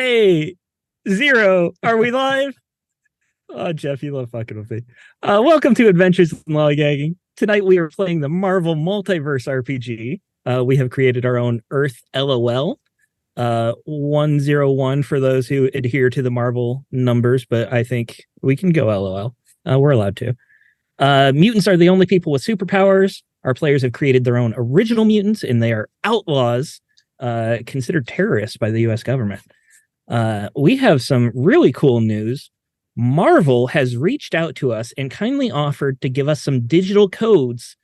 Hey, Zero, are we live? Oh, Jeff, you love fucking with me. Welcome to Adventures in Lollygagging. Tonight we are playing the Marvel Multiverse RPG. We have created our own Earth LOL. 101 for those who adhere to the Marvel numbers, but I think we can go LOL. We're allowed to. Mutants are the only people with superpowers. Our players have created their own original mutants, and they are outlaws, considered terrorists by the US government. We have some really cool news. Marvel has reached out to us and kindly offered to give us some digital codes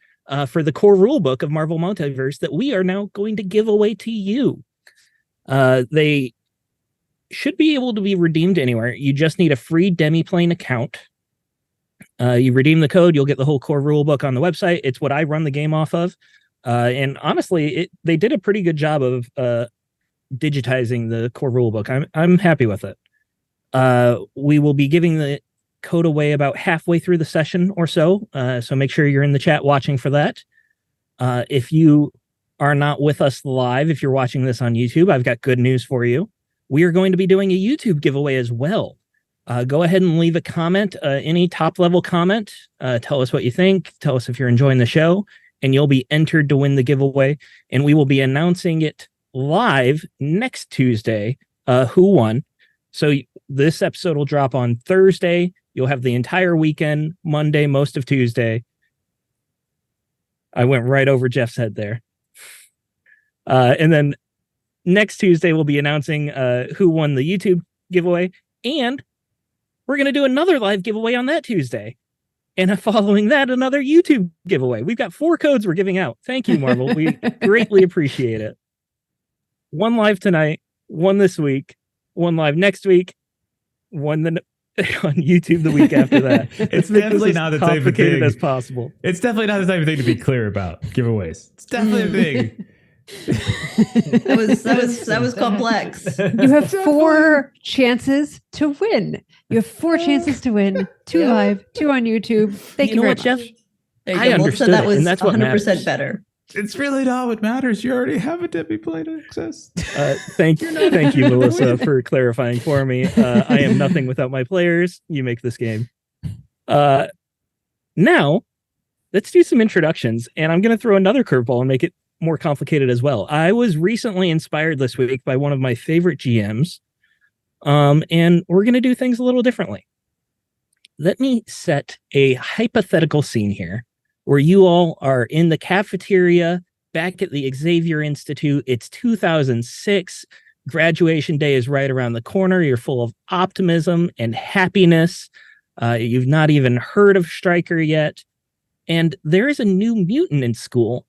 for the core rulebook of Marvel Multiverse that we are now going to give away to you. They should be able to be redeemed anywhere. You just need a free Demiplane account. You redeem the code, you'll get the whole core rulebook on the website. It's what I run the game off of. And honestly, they did a pretty good job of digitizing the core rulebook. I'm happy with it. We will be giving the code away about halfway through the session or so. So make sure you're in the chat watching for that. If you are not with us live, if you're watching this on YouTube, I've got good news for you. We are going to be doing a YouTube giveaway as well. Go ahead and leave a comment, any top level comment. Tell us what you think. Tell us if you're enjoying the show, and you'll be entered to win the giveaway. And we will be announcing it live next Tuesday, who won. So this episode will drop on Thursday. You'll have the entire weekend, Monday, most of Tuesday. I went right over Jeff's head there. And then next Tuesday, we'll be announcing who won the YouTube giveaway. And we're going to do another live giveaway on that Tuesday. And following that, another YouTube giveaway. We've got 4 codes we're giving out. Thank you, Marvel. We greatly appreciate it. 1 live tonight, 1 this week, 1 live next week, 1 on YouTube the week after that. It's definitely not the type of thing as possible. It's definitely not the type of thing to be clear about giveaways. It's definitely a thing. that was complex. You have 4 chances to win. You have 4 chances to win. 2 live, 2 on YouTube. Thank you very much. Jeff? I understood that was and that's 100% better. It's really not what matters. You already have a Demiplane access. Thank you, Melissa, for clarifying for me. I am nothing without my players. You make this game. Now, let's do some introductions, and I'm going to throw another curveball and make it more complicated as well. I was recently inspired this week by one of my favorite GMs, and we're going to do things a little differently. Let me set a hypothetical scene here where you all are in the cafeteria back at the Xavier Institute. It's 2006. Graduation day is right around the corner. You're full of optimism and happiness. You've not even heard of Stryker yet. And there is a new mutant in school.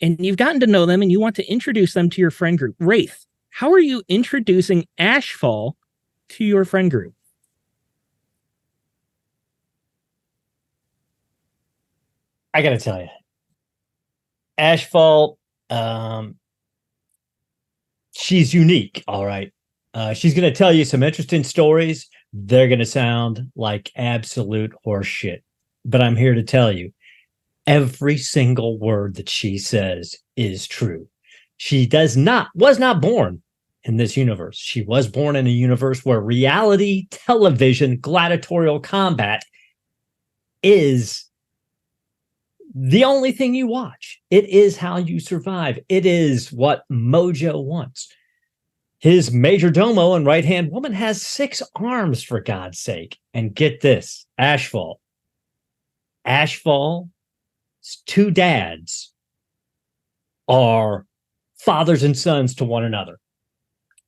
And you've gotten to know them and you want to introduce them to your friend group. Wraith, how are you introducing Ashfall to your friend group? I gotta tell you, Ashfall, she's unique, all right. She's gonna tell you some interesting stories. They're gonna sound like absolute horseshit. But I'm here to tell you, every single word that she says is true. She was not born in this universe. She was born in a universe where reality television gladiatorial combat is the only thing you watch. It is how you survive. It is what Mojo wants. His major domo and right-hand woman has 6 arms, for God's sake. And get this, Ashfall's 2 dads are fathers and sons to one another.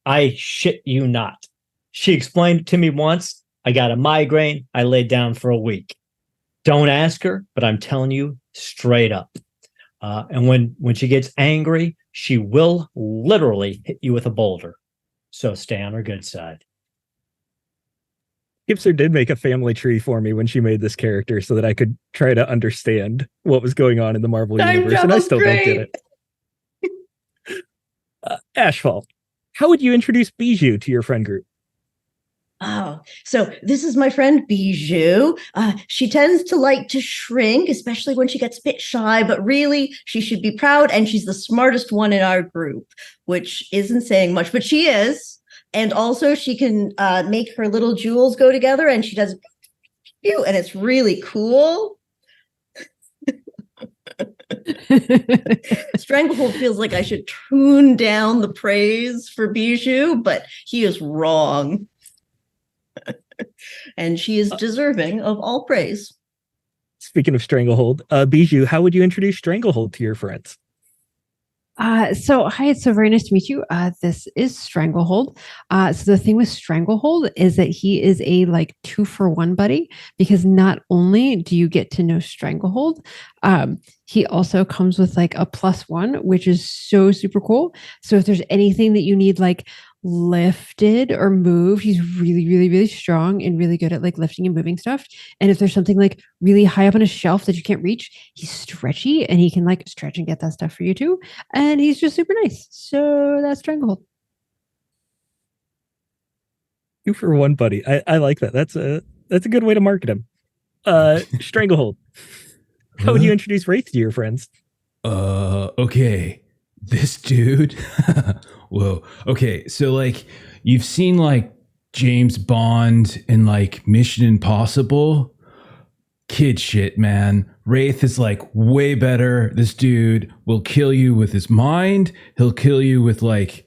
I shit you not. She explained it to me once. I got a migraine. I laid down for a week. Don't ask her, but I'm telling you straight up. And when she gets angry, she will literally hit you with a boulder. So stay on her good side. Kipser did make a family tree for me when she made this character so that I could try to understand what was going on in the Marvel universe, and I still don't get it. Ashfall, how would you introduce Bijou to your friend group? Oh, so this is my friend Bijou. She tends to like to shrink, especially when she gets a bit shy, but really she should be proud, and she's the smartest one in our group, which isn't saying much, but she is. And also she can make her little jewels go together, and she does pew, and it's really cool. Stranglehold feels like I should tune down the praise for Bijou, but he is wrong. And she is deserving of all praise. Speaking of Stranglehold, Bijou, how would you introduce Stranglehold to your friends? So hi, it's so very nice to meet you. This is Stranglehold. So the thing with Stranglehold is that he is a like 2-for-1 buddy, because not only do you get to know Stranglehold, he also comes with like a +1, which is so super cool. So if there's anything that you need like lifted or moved, he's really, really, really strong and really good at like lifting and moving stuff. And if there's something like really high up on a shelf that you can't reach, he's stretchy and he can like stretch and get that stuff for you too. And he's just super nice. So that's Stranglehold. 2-for-1 buddy. I like that. That's a good way to market him. Stranglehold. How would you introduce Wraith to your friends? Okay. This dude. Whoa. Okay. So like you've seen like James Bond and like Mission Impossible. Kid shit, man. Wraith is like way better. This dude will kill you with his mind. He'll kill you with like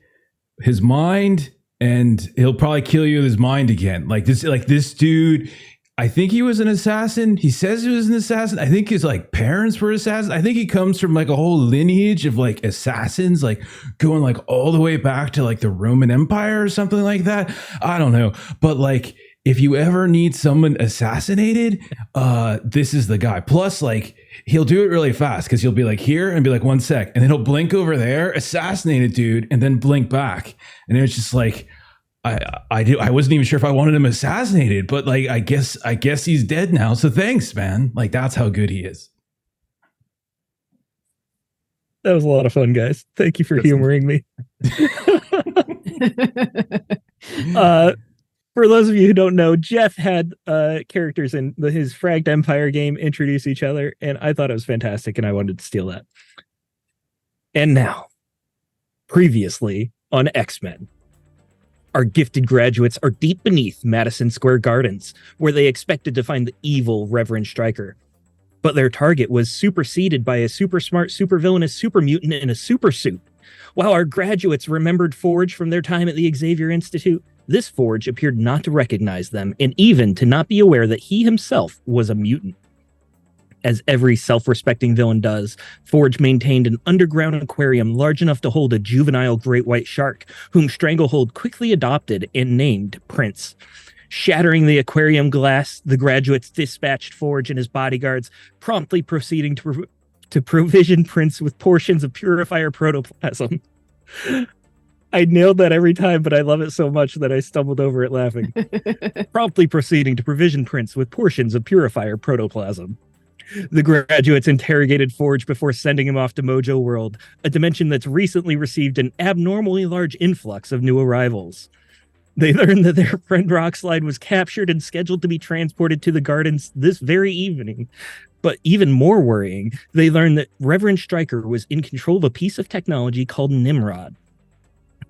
his mind, and he'll probably kill you with his mind again. Like this dude, I think he was an assassin. He says he was an assassin. I think his like parents were assassins. I think he comes from like a whole lineage of like assassins, like going like all the way back to like the Roman Empire or something like that. I don't know. But like, if you ever need someone assassinated, this is the guy. Plus, like, he'll do it really fast because he'll be like here and be like 1 sec, and then he'll blink over there, assassinate a dude, and then blink back. And then it's just like, I wasn't even sure if I wanted him assassinated, but like I guess he's dead now. So thanks, man. Like that's how good he is. That was a lot of fun, guys. Thank you for humoring me. For those of you who don't know, Jeff had characters in his Fragged Empire game introduce each other, and I thought it was fantastic, and I wanted to steal that. And now, previously on X-Men. Our gifted graduates are deep beneath Madison Square Gardens, where they expected to find the evil Reverend Stryker. But their target was superseded by a super smart, super villainous super mutant in a super suit. While our graduates remembered Forge from their time at the Xavier Institute, this Forge appeared not to recognize them, and even to not be aware that he himself was a mutant. As every self-respecting villain does, Forge maintained an underground aquarium large enough to hold a juvenile great white shark, whom Stranglehold quickly adopted and named Prince. Shattering the aquarium glass, the graduates dispatched Forge and his bodyguards, promptly proceeding to provision Prince with portions of purifier protoplasm. I nailed that every time, but I love it so much that I stumbled over it laughing. Promptly proceeding to provision Prince with portions of purifier protoplasm. The graduates interrogated Forge before sending him off to Mojo World, a dimension that's recently received an abnormally large influx of new arrivals. They learned that their friend Rockslide was captured and scheduled to be transported to the gardens this very evening. But even more worrying, they learned that Reverend Stryker was in control of a piece of technology called Nimrod,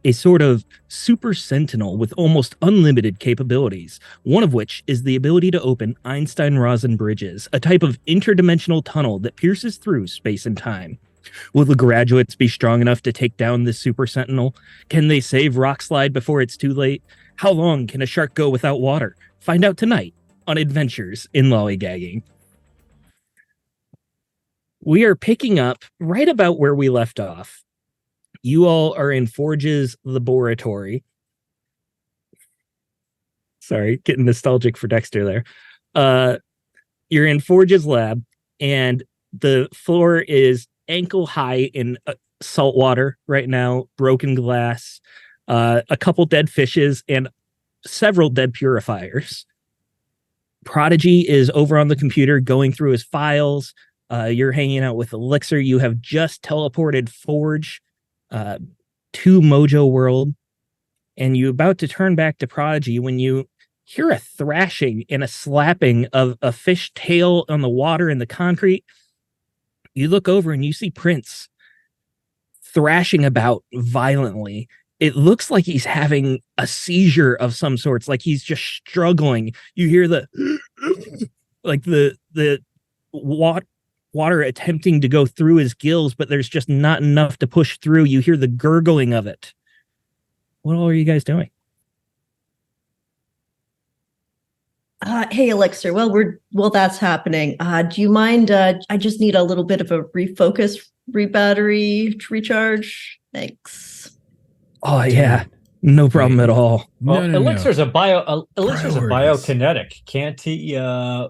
a sort of super sentinel with almost unlimited capabilities, one of which is the ability to open Einstein-Rosen bridges, a type of interdimensional tunnel that pierces through space and time. Will the graduates be strong enough to take down this super sentinel? Can they save Rockslide before it's too late? How long can a shark go without water? Find out tonight on Adventures in Lollygagging. We are picking up right about where we left off. You all are in Forge's laboratory. Sorry, getting nostalgic for Dexter there. You're in Forge's lab, and the floor is ankle high in salt water right now, broken glass, a couple dead fishes, and several dead purifiers. Prodigy is over on the computer going through his files. You're hanging out with Elixir. You have just teleported Forge to Mojo World, and you're about to turn back to Prodigy when you hear a thrashing and a slapping of a fish tail on the water and the concrete. You look over and you see Prince thrashing about violently, it looks like he's having a seizure of some sorts, like he's just struggling. You hear the like the water attempting to go through his gills, but there's just not enough to push through. You hear the gurgling of it. What all are you guys doing? Hey, Elixir. Well, that's happening. Do you mind? I just need a little bit of a refocus, rebattery, recharge. Thanks. Oh yeah, no problem at all. Well, No. Elixir's a Priorities. biokinetic. Can't he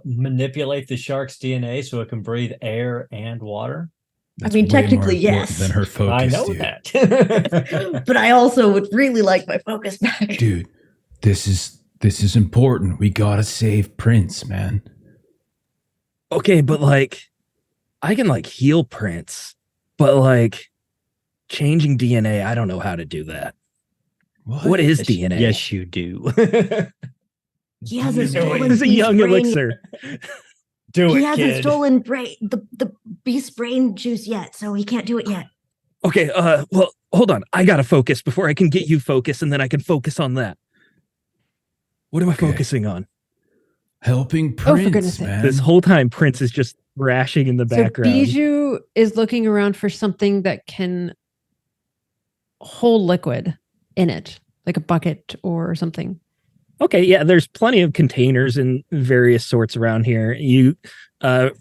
manipulate the shark's DNA so it can breathe air and water? That's I mean, way more technically, important yes. Than her focus, I know dude. that. But I also would really like my focus back. Dude, this is important. We gotta save Prince, man. Okay, but like, I can like heal Prince, but like changing DNA, I don't know how to do that. What is Yes, DNA? Yes, you do. He hasn't Do it. stolen This is a Beast's young brain. elixir. Do He it, hasn't kid. stolen the beast's brain juice yet, so he can't do it yet. Okay, well, hold on. I gotta focus before I can get you focused, and then I can focus on that. What am I Okay. focusing on? Helping Oh, for Prince, goodness sake. man. This whole time, Prince is just thrashing in the So background. Bijou is looking around for something that can hold liquid in it, like a bucket or something. Okay, yeah, there's plenty of containers and various sorts around here. You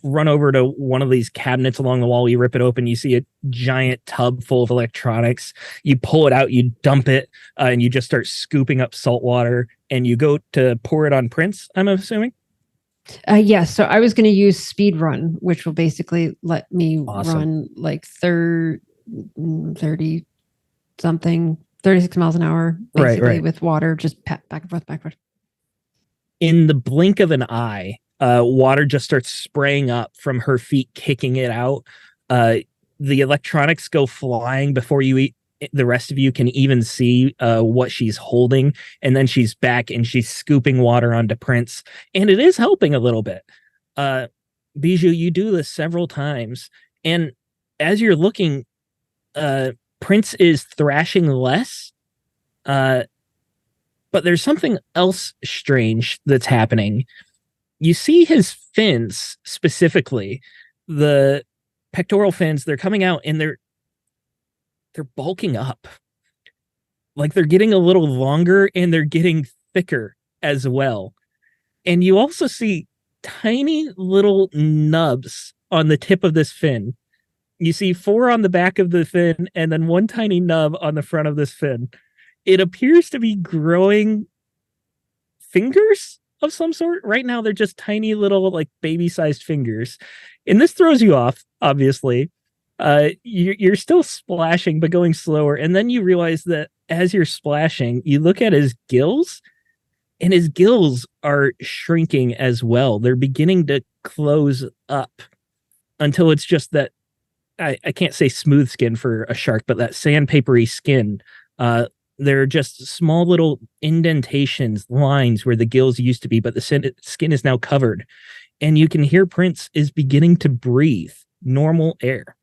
run over to one of these cabinets along the wall. You rip it open. You see a giant tub full of electronics. You pull it out. You dump it, and you just start scooping up salt water. And you go to pour it on Prince, I'm assuming. Yes. So I was going to use speed run, which will basically let me Awesome. run like 30 something, 36 miles an hour, Right, basically right. with water, just back and forth, back and forth. In the blink of an eye, water just starts spraying up from her feet, kicking it out. The electronics go flying before the rest of you can even see what she's holding. And then she's back and she's scooping water onto Prince. And it is helping a little bit. Bijou, you do this several times. And as you're looking, Prince is thrashing less. But there's something else strange that's happening. You see his fins, specifically the pectoral fins, they're coming out and they're bulking up. Like they're getting a little longer and they're getting thicker as well. And you also see tiny little nubs on the tip of this fin. You see 4 on the back of the fin and then 1 tiny nub on the front of this fin. It appears to be growing fingers of some sort. Right now, they're just tiny little, like baby-sized fingers. And this throws you off, obviously. You're still splashing, but going slower. And then you realize that as you're splashing, you look at his gills, and his gills are shrinking as well. They're beginning to close up until it's just that, I can't say smooth skin for a shark, but that sandpapery skin. They're just small little indentations, lines where the gills used to be, but the skin is now covered. And you can hear Prince is beginning to breathe normal air.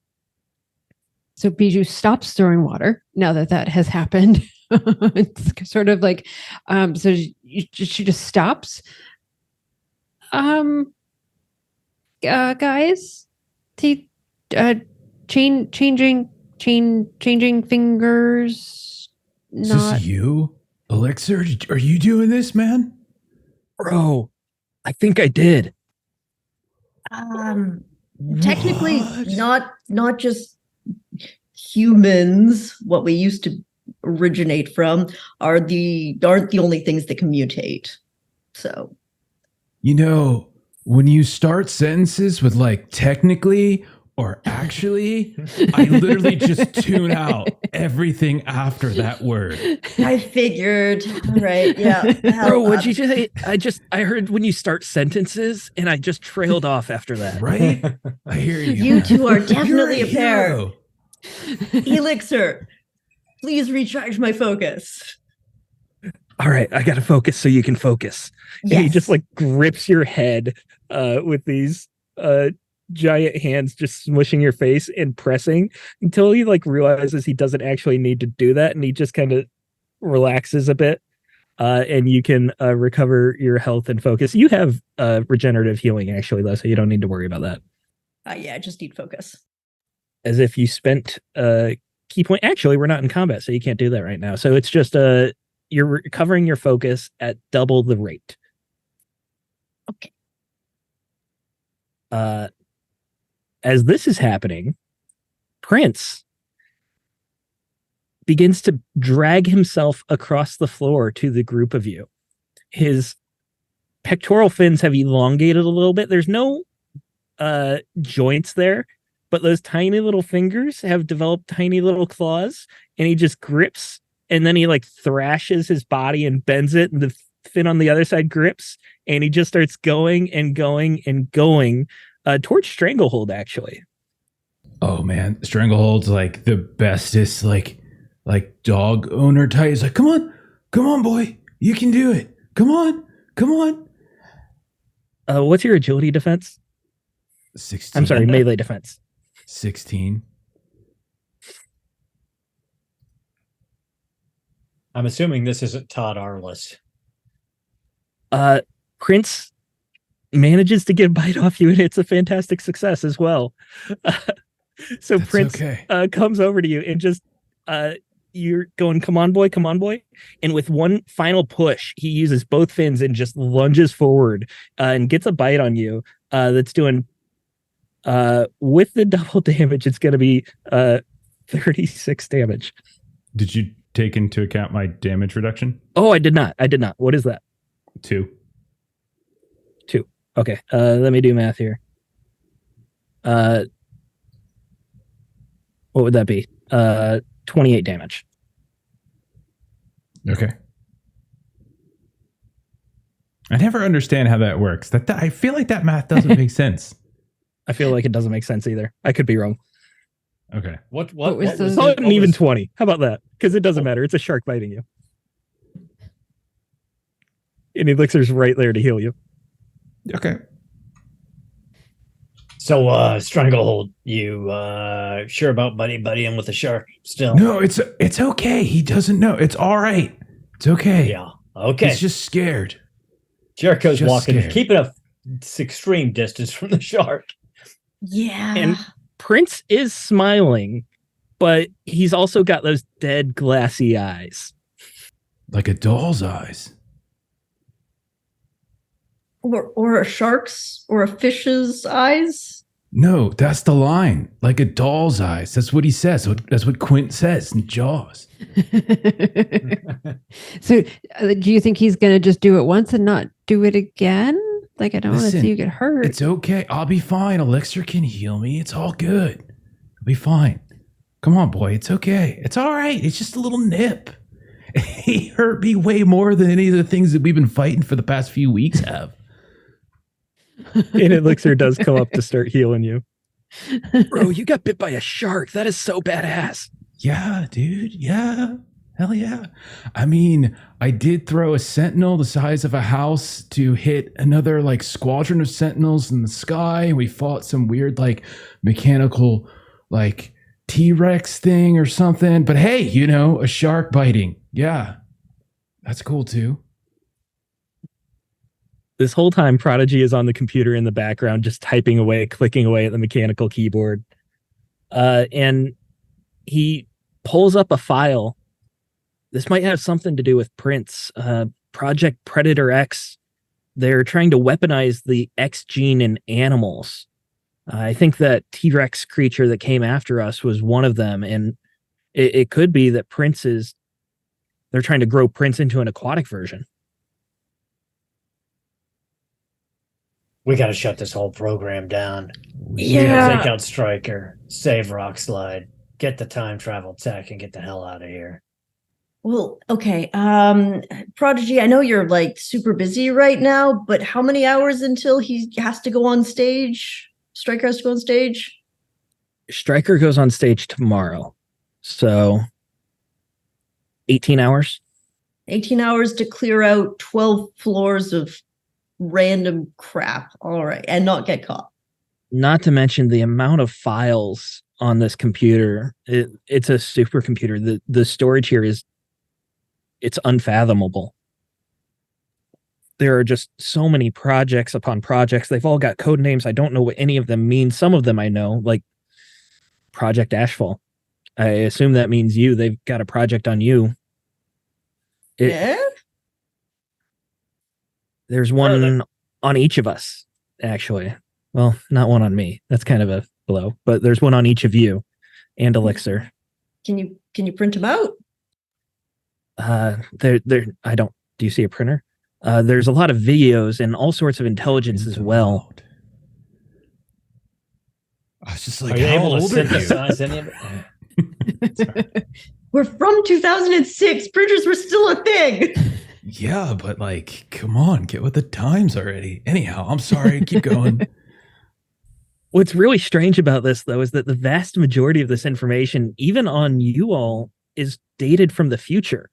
So Bijou stops throwing water now that has happened. It's sort of like, so she just stops. Guys, changing fingers. Is this you? Elixir? Are you doing this, man? Bro, I think I did. Technically, What? not just humans. What we used to originate from aren't the only things that can mutate. So, You know, when you start sentences with like technically or actually, I literally just tune out everything after that word. I figured. All right, yeah. Bro, what'd you say? I heard when you start sentences, and I just trailed off after that. Right? I hear you. You two are You're definitely a pair. hero. Elixir, please recharge my focus. All right, I gotta focus so you can focus. And he just like grips your head with these giant hands just smushing your face and pressing until he like realizes he doesn't actually need to do that, and he just kind of relaxes a bit. And you can recover your health and focus. You have regenerative healing actually, though, so you don't need to worry about that. Yeah, I just need focus. As if you spent a key point. Actually, we're not in combat, so you can't do that right now. So it's just you're recovering your focus at double the rate. Okay. As this is happening, Prince begins to drag himself across the floor to the group of you. His pectoral fins have elongated a little bit. There's no joints there, but those tiny little fingers have developed tiny little claws, and he just grips, and then he like thrashes his body and bends it, and the fin on the other side grips, and he just starts going and going and going towards Stranglehold, actually. Oh man, Stranglehold's like the bestest, like dog owner type. He's like, come on, boy, you can do it. Come on. What's your agility defense? 16. I'm sorry, melee defense. 16. I'm assuming this isn't Todd Arliss. Prince manages to get a bite off you, and it's a fantastic success as well. So That's Prince okay. comes over to you and just you're going, come on, boy. And with one final push, he uses both fins and just lunges forward and gets a bite on you that's doing, with the double damage, it's going to be 36 damage. Did you take into account my damage reduction? Oh, I did not. What is that? 2. Okay, let me do math here. What would that be? 28 damage. Okay. I never understand how that works. That I feel like that math doesn't make sense. I feel like it doesn't make sense either. I could be wrong. Okay. What was was the- it? Call it an What even was- 20. How about that? Because it doesn't matter. It's a shark biting you. And Elixir's right there to heal you. Okay. So, Stranglehold, you sure about buddying with the shark still? No, it's okay. He doesn't know. It's all right. It's okay. Yeah. Okay. He's just scared. Jericho's just walking, scared. keeping a extreme distance from the shark. Yeah. And Prince is smiling, but he's also got those dead, glassy eyes. Like a doll's eyes. Or a shark's or a fish's eyes. No, that's the line. Like a doll's eyes. That's what he says. That's what Quint says in Jaws. So, do you think he's going to just do it once and not do it again? Like, I don't want to Listen, see you get hurt. It's okay. I'll be fine. Elixir can heal me. It's all good. I'll be fine. Come on, boy. It's okay. It's all right. It's just a little nip. He hurt me way more than any of the things that we've been fighting for the past few weeks have. And Elixir does come up to start healing you. Bro, you got bit by a shark. That is so badass. Yeah, dude. Yeah. Hell yeah. I mean, I did throw a sentinel the size of a house to hit another like squadron of sentinels in the sky. We fought some weird like mechanical like T-Rex thing or something. But hey, you know, a shark biting. Yeah. That's cool too. This whole time, Prodigy is on the computer in the background, just typing away, clicking away at the mechanical keyboard. And he pulls up a file. This might have something to do with Prince. Project Predator X. They're trying to weaponize the X gene in animals. I think that T-Rex creature that came after us was one of them. And it could be that they're trying to grow Prince into an aquatic version. We got to shut this whole program down. Yeah. Take out Stryker, save Rockslide, get the time travel tech, and get the hell out of here. Well, okay. Prodigy, I know you're like super busy right now, but how many hours until he has to go on stage? Stryker has to go on stage? Stryker goes on stage tomorrow. So 18 hours. 18 hours to clear out 12 floors of random crap. All right. And not get caught. Not to mention the amount of files on this computer. It's a supercomputer. The storage here it's unfathomable. There are just so many projects upon projects. They've all got code names. I don't know what any of them mean. Some of them I know, like Project Ashfall. I assume that means you. They've got a project on you. Yeah. There's one on each of us, actually. Well, not one on me. That's kind of a blow. But there's one on each of you and Elixir. Can you print them out? There. I don't. Do you see a printer? There's a lot of videos and all sorts of intelligence as well. I was just like, Are you how able to old are you? synthesize any of it? We're from 2006. Printers were still a thing. Yeah, but like, come on, get with the times already. Anyhow, I'm sorry. Keep going. What's really strange about this, though, is that the vast majority of this information, even on you all, is dated from the future.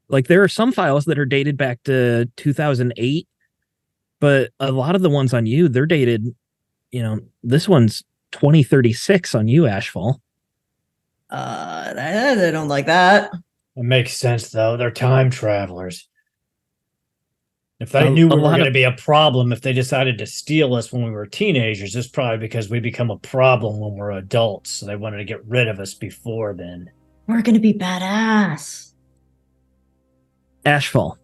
Like, there are some files that are dated back to 2008, but a lot of the ones on you, they're dated, this one's 2036 on you, Ashfall. I don't like that. It makes sense, though. They're time travelers. If they A knew we were lot going to of- be a problem, if they decided to steal us when we were teenagers, it's probably because we become a problem when we're adults. So they wanted to get rid of us before then. We're gonna be badass. Ashfall,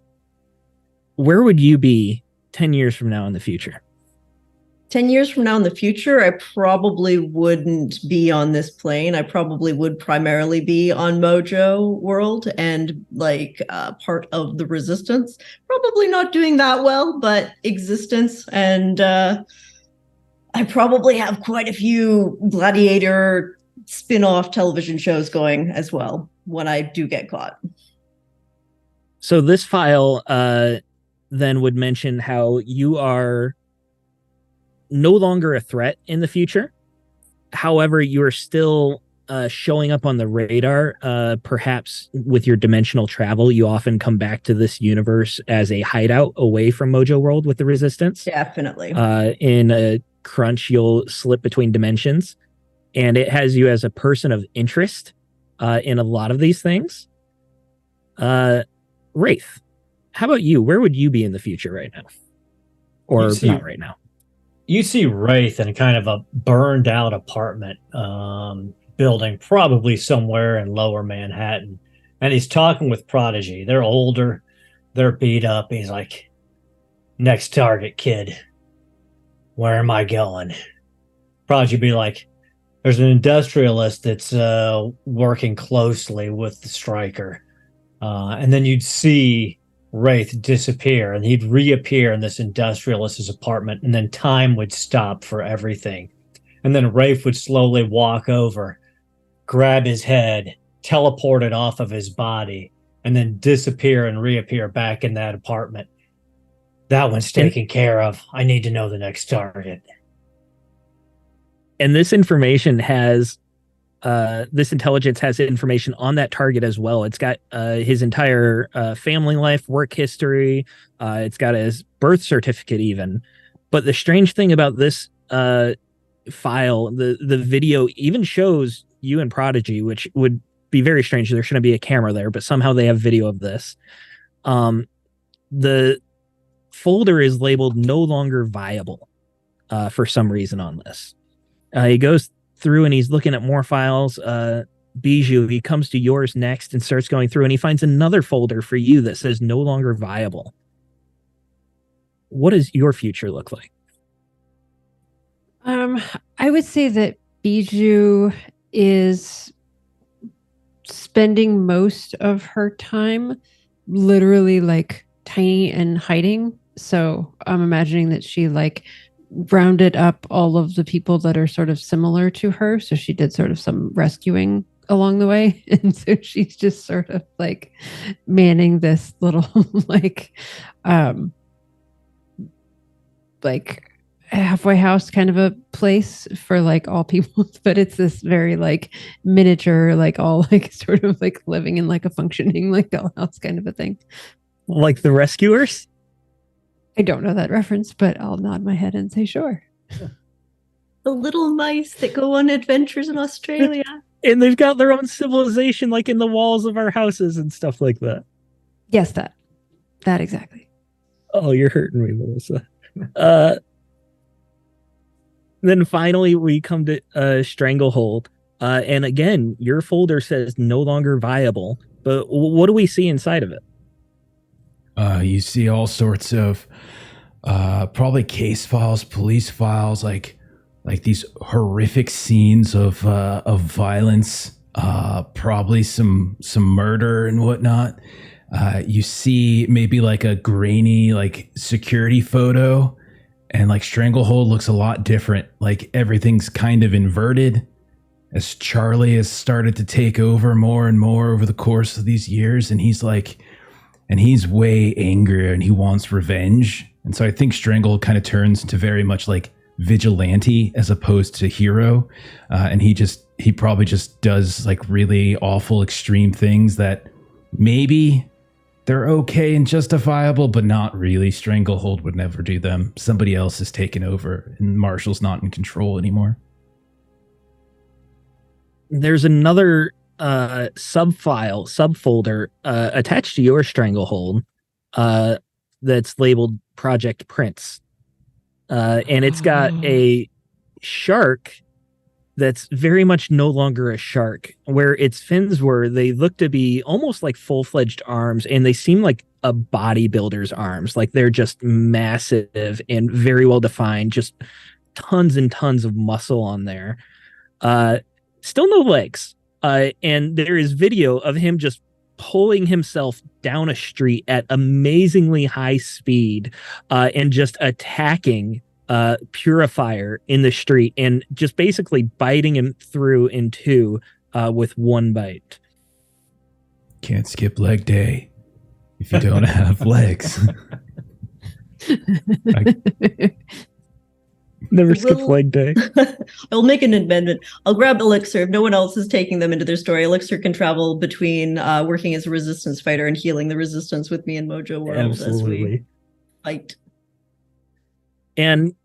where would you be 10 years from now in the future? 10 years from now in the future, I probably wouldn't be on this plane. I probably would primarily be on Mojo World and part of the Resistance. Probably not doing that well, but existence. And I probably have quite a few Gladiator spin-off television shows going as well when I do get caught. So this file then would mention how you are no longer a threat in the future. However, you are still showing up on the radar. Perhaps with your dimensional travel, you often come back to this universe as a hideout away from Mojo World with the Resistance. Definitely. In a crunch, you'll slip between dimensions, and it has you as a person of interest in a lot of these things. Wraith, how about you? Where would you be in the future right now? Or not right now? You see Wraith in kind of a burned out apartment building, probably somewhere in lower Manhattan. And he's talking with Prodigy. They're older, they're beat up. He's like, next target, kid. Where am I going? Prodigy be like, there's an industrialist that's working closely with the striker. And then you'd see Wraith disappear, and he'd reappear in this industrialist's apartment, and then time would stop for everything. And then Wraith would slowly walk over, grab his head, teleport it off of his body, and then disappear and reappear back in that apartment. That one's taken care of. I need to know the next target. And this information has this intelligence has information on that target as well. It's got his entire family life, work history. It's got his birth certificate even. But the strange thing about this file, the video even shows you and Prodigy, which would be very strange. There shouldn't be a camera there, but somehow they have video of this. The folder is labeled no longer viable for some reason on this. He goes through and he's looking at more files. Bijou, he comes to yours next and starts going through, and he finds another folder for you that says no longer viable. What does your future look like? I would say that Bijou is spending most of her time literally like tiny and hiding. So I'm imagining that she like rounded up all of the people that are sort of similar to her. So she did sort of some rescuing along the way. And so she's just sort of like manning this little like halfway house kind of a place for like all people, but it's this very like miniature, like all like sort of like living in like a functioning like dollhouse kind of a thing. Like the Rescuers? I don't know that reference, but I'll nod my head and say sure. The little mice that go on adventures in Australia. And they've got their own civilization, like in the walls of our houses and stuff like that. Yes, that exactly. Oh, you're hurting me, Melissa. Then finally we come to Stranglehold. And again, your folder says no longer viable. But what do we see inside of it? You see all sorts of probably case files, police files, like these horrific scenes of violence, probably some murder and whatnot. You see maybe like a grainy like security photo, and like Stranglehold looks a lot different. Like everything's kind of inverted as Charlie has started to take over more and more over the course of these years, and he's way angrier and he wants revenge. And so I think Strangle kind of turns into very much like vigilante as opposed to hero. And he probably just does like really awful extreme things that maybe they're okay and justifiable, but not really. Stranglehold would never do them. Somebody else has taken over and Marshall's not in control anymore. There's another subfolder attached to your Stranglehold that's labeled Project Prince. And it's got a shark that's very much no longer a shark. Where its fins were, they look to be almost like full-fledged arms, and they seem like a bodybuilder's arms. Like they're just massive and very well defined, just tons and tons of muscle on there. Still no legs. And there is video of him just pulling himself down a street at amazingly high speed and just attacking Purifier in the street and just basically biting him through in two with one bite. Can't skip leg day if you don't have legs. Never skip leg day. I'll make an amendment. I'll grab Elixir. If no one else is taking them into their story, Elixir can travel between working as a resistance fighter and healing the resistance with me in Mojo World as we fight. And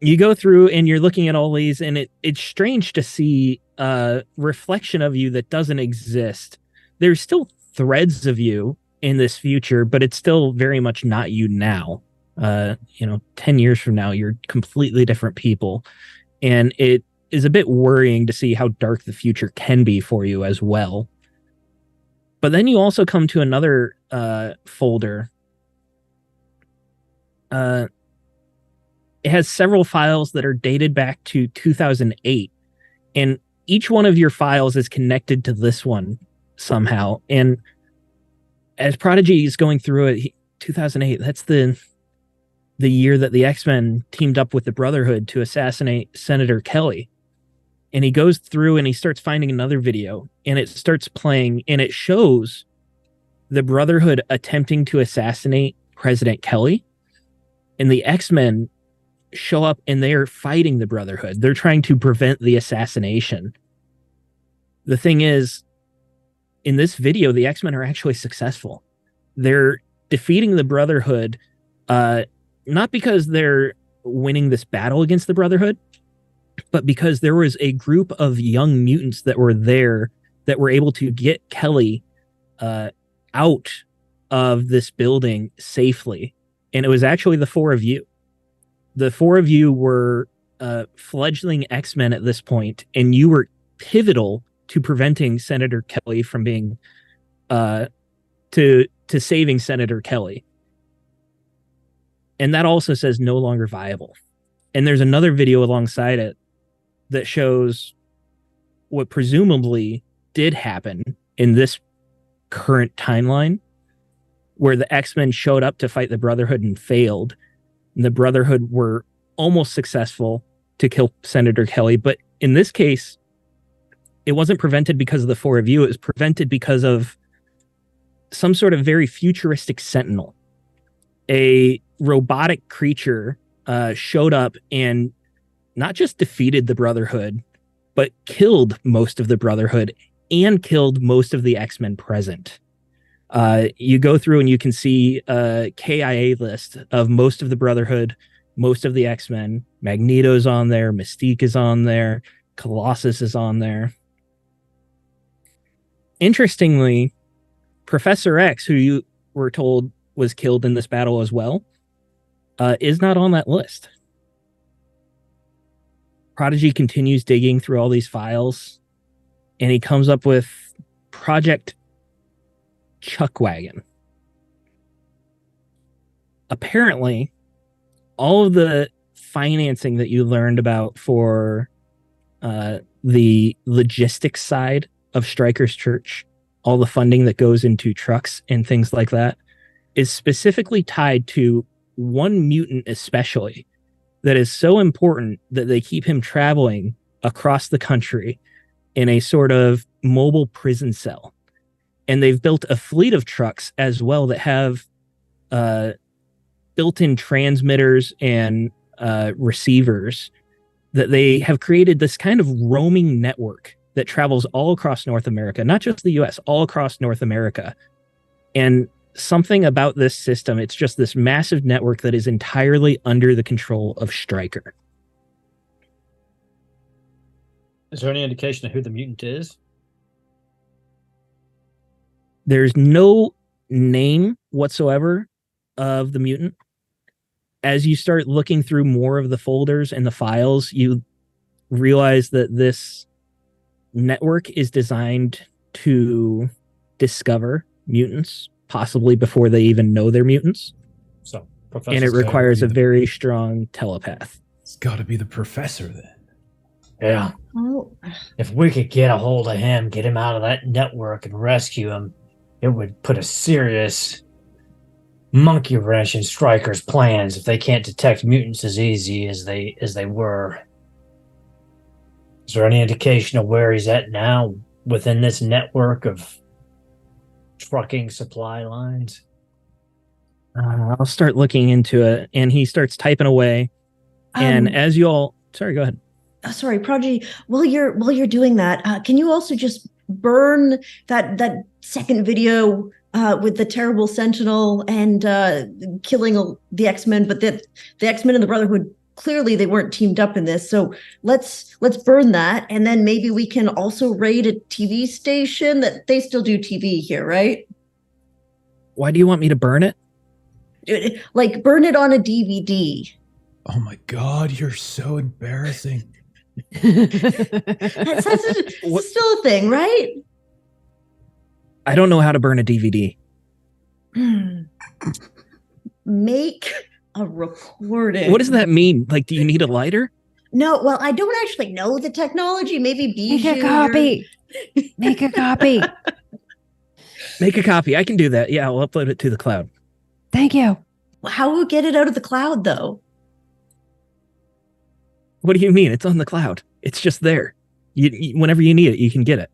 you go through and you're looking at all these, and it's strange to see a reflection of you that doesn't exist. There's still threads of you in this future, but it's still very much not you now. 10 years from now, you're completely different people. And it is a bit worrying to see how dark the future can be for you as well. But then you also come to another folder. It has several files that are dated back to 2008. And each one of your files is connected to this one somehow. And as Prodigy is going through it, 2008, that's the year that the X-Men teamed up with the Brotherhood to assassinate Senator Kelly. And he goes through and he starts finding another video, and it starts playing, and it shows the Brotherhood attempting to assassinate President Kelly. And the X-Men show up and they're fighting the Brotherhood. They're trying to prevent the assassination. The thing is, in this video, the X-Men are actually successful. They're defeating the Brotherhood, not because they're winning this battle against the Brotherhood, but because there was a group of young mutants that were there that were able to get Kelly out of this building safely. And it was actually the four of you. The four of you were fledgling X-Men at this point, and you were pivotal to preventing Senator Kelly from being to saving Senator Kelly. And that also says no longer viable. And there's another video alongside it that shows what presumably did happen in this current timeline, where the X-Men showed up to fight the Brotherhood and failed. And the Brotherhood were almost successful to kill Senator Kelly. But in this case, it wasn't prevented because of the four of you. It was prevented because of some sort of very futuristic sentinel. A robotic creature showed up and not just defeated the Brotherhood, but killed most of the Brotherhood and killed most of the X-Men present. You go through and you can see a KIA list of most of the Brotherhood most of the X-Men. Magneto's on there, Mystique is on there, Colossus is on there. Interestingly, Professor X, who you were told was killed in this battle as well, is not on that list. Prodigy continues digging through all these files, and he comes up with Project Chuckwagon. Apparently, all of the financing that you learned about for the logistics side of Stryker's Church, all the funding that goes into trucks and things like that, is specifically tied to one mutant especially that is so important that they keep him traveling across the country in a sort of mobile prison cell. And they've built a fleet of trucks as well that have built-in transmitters and receivers that they have created this kind of roaming network that travels all across North America, not just the US, all across North America. And something about this system, it's just this massive network that is entirely under the control of Stryker. Is there any indication of who the mutant is? There's no name whatsoever of the mutant. As you start looking through more of the folders and the files, you realize that this network is designed to discover mutants, possibly before they even know they're mutants. So, And it requires a very strong telepath. It's got to be the professor then. Yeah. Oh, If we could get a hold of him, get him out of that network and rescue him, it would put a serious monkey wrench in Stryker's plans if they can't detect mutants as easy as they were. Is there any indication of where he's at now within this network of trucking supply lines? I'll start looking into it. And he starts typing away. And as you all, sorry, go ahead. sorry, Prodigy. While you're doing that, can you also just burn that second video with the terrible Sentinel and killing the X-Men, but the X-Men and the Brotherhood, clearly they weren't teamed up in this. So let's burn that, and then maybe we can also raid a TV station that they still do TV here, right? Why do you want me to burn it? Like burn it on a DVD. Oh my God, you're so embarrassing. That's still a thing, right? I don't know how to burn a DVD. Make a recording. What does that mean? Like, do you need a lighter? No, well, I don't actually know the technology. Maybe Make Bijou. a copy. Make a copy. Make a copy. I can do that. Yeah, I'll upload it to the cloud. Thank you. How will we get it out of the cloud, though? What do you mean? It's on the cloud. It's just there. You whenever you need it, you can get it.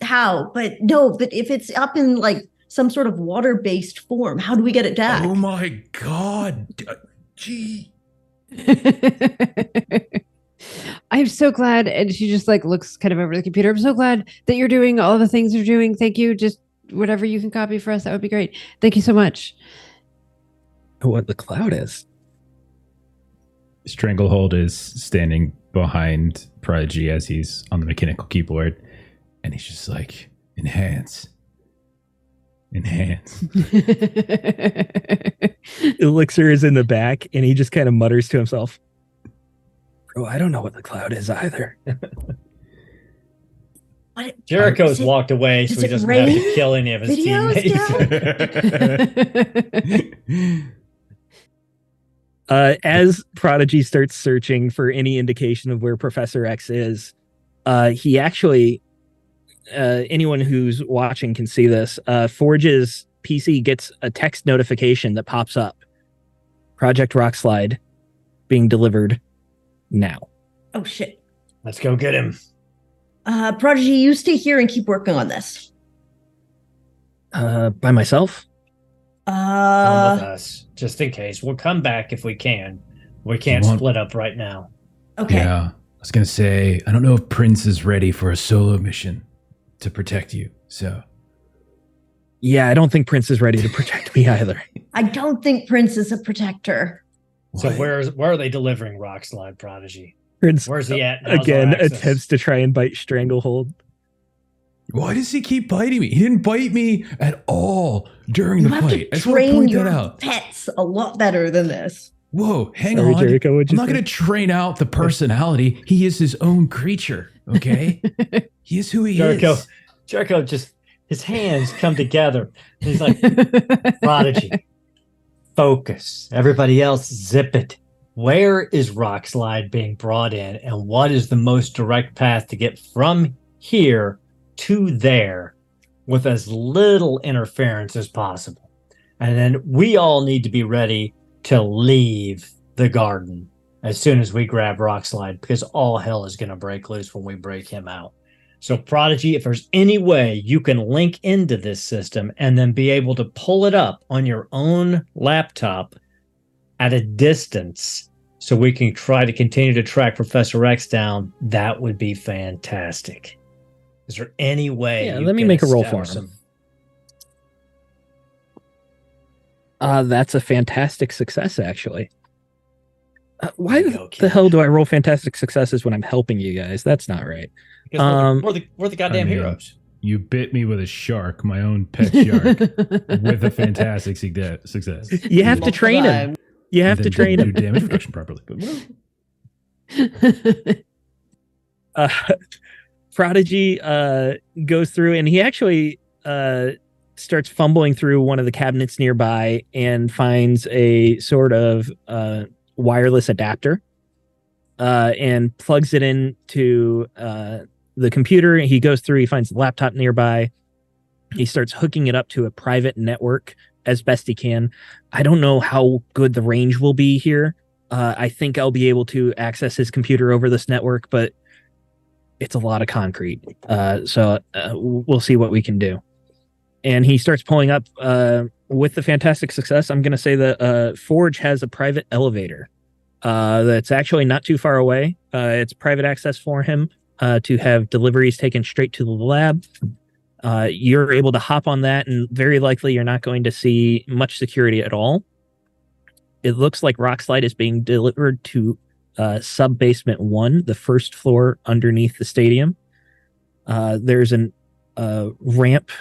How? But if it's up in like some sort of water-based form, how do we get it back? Oh my God. Gee. I'm so glad. And she just like looks kind of over the computer. I'm so glad that you're doing all the things you're doing. Thank you. Just whatever you can copy for us, that would be great. Thank you so much. What the cloud is? Stranglehold is standing behind Prodigy as he's on the mechanical keyboard, and he's just like, enhance. Elixir is in the back, and he just kind of mutters to himself, "Oh, I don't know what the cloud is either." Jericho's walked away, so he doesn't have to kill any of his teammates. As Prodigy starts searching for any indication of where Professor X is, he actually, anyone who's watching can see this, Forge's PC gets a text notification that pops up. Project Rockslide being delivered now. Oh, shit. Let's go get him. Prodigy, you stay here and keep working on this. By myself? Come with us, just in case. We'll come back if we can. We can't split up right now. Okay. Yeah. I was going to say, I don't know if Prince is ready for a solo mission to protect you. So. Yeah, I don't think Prince is ready to protect me either. I don't think Prince is a protector. So What? where are they delivering Rock Slide, Prodigy? Prince Where's he at? How's our again access? attempts to try and bite Stranglehold. Why does he keep biting me? He didn't bite me at all during You the have fight. to I just want to train point your that out. pets a lot better than this. Whoa, hang Sorry, on. Jericho, what'd I'm you not say? going to train out the personality. He is his own creature, okay? He is who he Jericho, is. Jericho just his hands come together. And he's like, Prodigy, focus. Everybody else, zip it. Where is Rock Slide being brought in, and what is the most direct path to get from here to there with as little interference as possible? And then we all need to be ready to leave the garden as soon as we grab Rock Slide, because all hell is going to break loose when we break him out. So, Prodigy, if there's any way you can link into this system and then be able to pull it up on your own laptop at a distance so we can try to continue to track Professor X down, that would be fantastic. Is there any way? Yeah, you let me can make a roll for establish him. That's a fantastic success, actually. Why There you go, the kid. hell do I roll fantastic successes when I'm helping you guys? That's not right. Because we're the goddamn I mean, heroes. You bit me with a shark, my own pet shark, with a fantastic success. You have to train him. Multiple You have to Then train didn't him. do damage reduction properly. But well, Prodigy goes through, and he actually starts fumbling through one of the cabinets nearby and finds a sort of wireless adapter and plugs it into the computer. He goes through, he finds the laptop nearby. He starts hooking it up to a private network as best he can. I don't know how good the range will be here. I think I'll be able to access his computer over this network, but it's a lot of concrete. So we'll see what we can do. And he starts pulling up with the fantastic success. I'm going to say that Forge has a private elevator that's actually not too far away. It's private access for him to have deliveries taken straight to the lab. You're able to hop on that, and very likely you're not going to see much security at all. It looks like Rock Slide is being delivered to sub basement 1, the first floor underneath the stadium. There's an ramp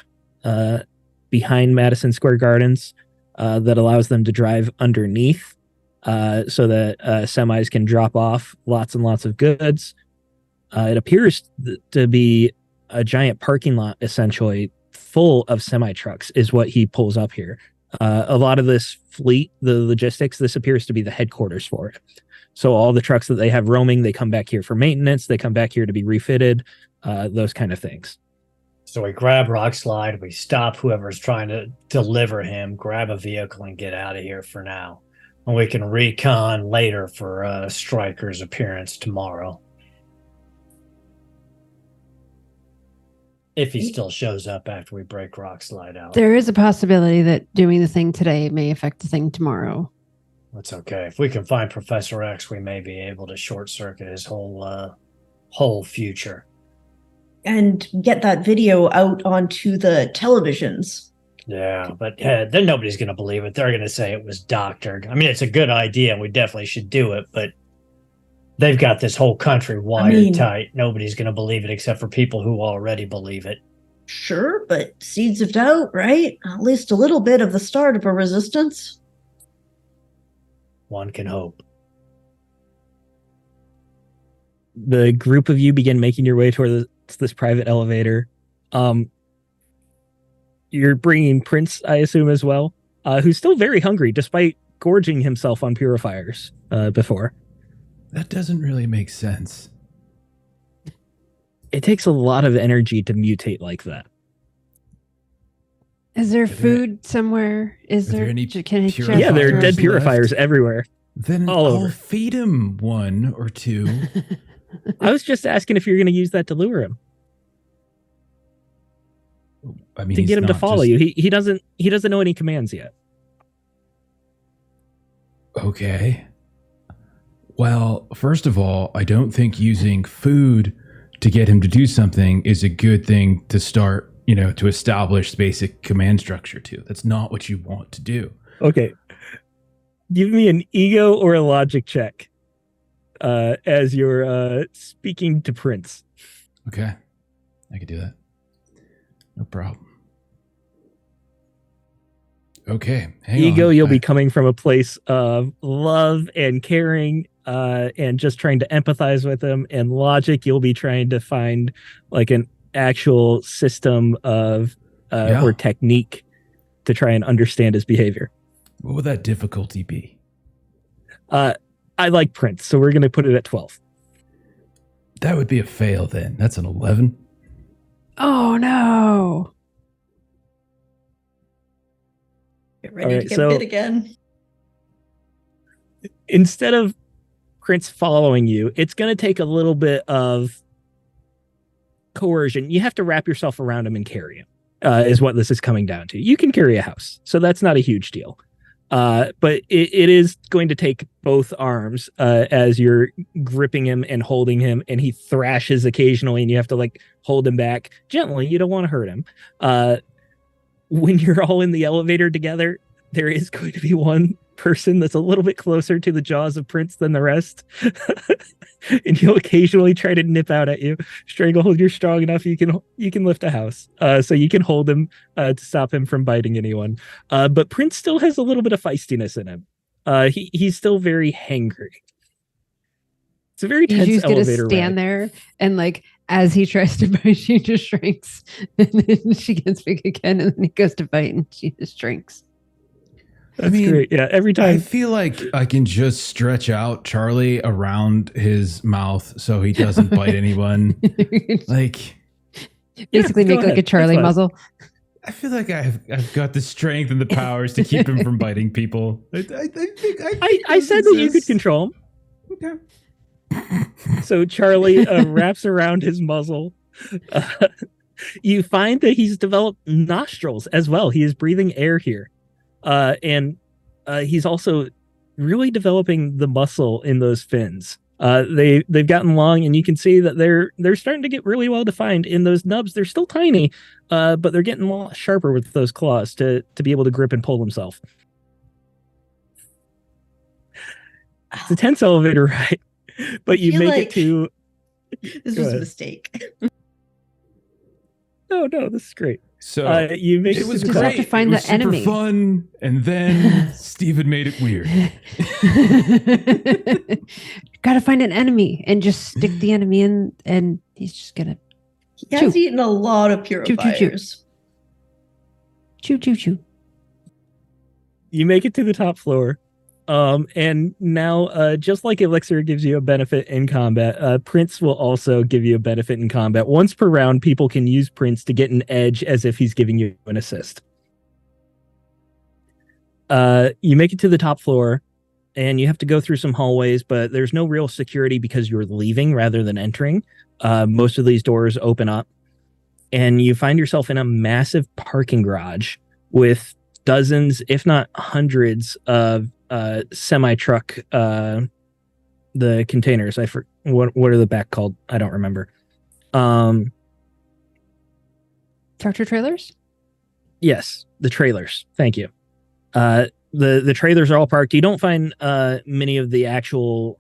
behind Madison Square Gardens that allows them to drive underneath so that semis can drop off lots and lots of goods. It appears to be a giant parking lot, essentially full of semi trucks, is what he pulls up here. A lot of this fleet, the logistics, this appears to be the headquarters for it. So all the trucks that they have roaming, they come back here for maintenance. They come back here to be refitted, those kind of things. So we grab Rock Slide, we stop whoever's trying to deliver him, grab a vehicle, and get out of here for now. And we can recon later for Stryker's appearance tomorrow. If he still shows up after we break Rock Slide out. There is a possibility that doing the thing today may affect the thing tomorrow. That's okay. If we can find Professor X, we may be able to short circuit his whole future. And get that video out onto the televisions. Yeah, but then nobody's going to believe it. They're going to say it was doctored. I mean, it's a good idea, and we definitely should do it, but they've got this whole country wired tight. Nobody's going to believe it except for people who already believe it. Sure, but seeds of doubt, right? At least a little bit of the start of a resistance. One can hope. The group of you begin making your way towards this private elevator. You're bringing Prince, I assume, as well, who's still very hungry despite gorging himself on purifiers before. that doesn't really make sense. It takes a lot of energy to mutate like that. Is there there- food somewhere? Is are there there any can I purifiers check Yeah, there are for- dead left? purifiers everywhere. Then All I'll over. feed him one or two. I was just asking if you're going to use that to lure him, I mean, to he's get him to not follow just- you. He doesn't know any commands yet. Okay. Well, first of all, I don't think using food to get him to do something is a good thing to start, to establish basic command structure to. That's not what you want to do. Okay. Give me an ego or a logic check as you're speaking to Prince. Okay. I could do that. No problem. Okay. Hang Ego, on. you'll be coming from a place of love and caring and just trying to empathize with him. And logic, you'll be trying to find like an actual system of or technique to try and understand his behavior. What would that difficulty be? I like Prince, so we're going to put it at 12. That would be a fail then. That's an 11. Oh no. Get ready All to right, get so- bit again. Instead of Prince following you, it's going to take a little bit of coercion. You have to wrap yourself around him and carry him, is what this is coming down to. You can carry a house, so that's not a huge deal. But it is going to take both arms as you're gripping him and holding him, and he thrashes occasionally, and you have to like hold him back gently. You don't want to hurt him. When you're all in the elevator together, there is going to be one person that's a little bit closer to the jaws of Prince than the rest. And he'll occasionally try to nip out at you. Stranglehold, you're strong enough, you can lift a house. So you can hold him to stop him from biting anyone. But Prince still has a little bit of feistiness in him. He's still very hangry. It's a very tense He's just gonna elevator stand ride. there and like as he tries to bite, she just shrinks. And then she gets big again, and then he goes to bite and she just shrinks. That's great. Yeah, every I time. feel like I can just stretch out Charlie around his mouth so he doesn't bite anyone. Like, Basically go make like ahead. a Charlie That's muzzle. I feel like I've got the strength and the powers to keep him from biting people. I said that you could control him. Okay. So Charlie wraps around his muzzle. You find that he's developed nostrils as well. He is breathing air here. And he's also really developing the muscle in those fins. They've gotten long, and you can see that they're starting to get really well defined in those nubs. They're still tiny, but they're getting a lot sharper with those claws to be able to grip and pull himself. It's a tense elevator ride, but you feel make like it to. This Go was ahead. a mistake. No, this is great. So You make it was to the Just great. have to find it was the enemy. super fun, and then Steven made it weird. Gotta find an enemy and just stick the enemy in, and he's just gonna He has Chew. eaten a lot of chew, chew. purifiers. chew, chew, chew. You make it to the top floor. And now, just like Elixir gives you a benefit in combat, Prince will also give you a benefit in combat. Once per round, people can use Prince to get an edge as if he's giving you an assist. You make it to the top floor, and you have to go through some hallways, but there's no real security because you're leaving rather than entering. Most of these doors open up, and you find yourself in a massive parking garage with dozens, if not hundreds, of semi-truck the containers. What are the back called? I don't remember. Tractor trailers? Yes, the trailers. Thank you. The trailers are all parked. You don't find many of the actual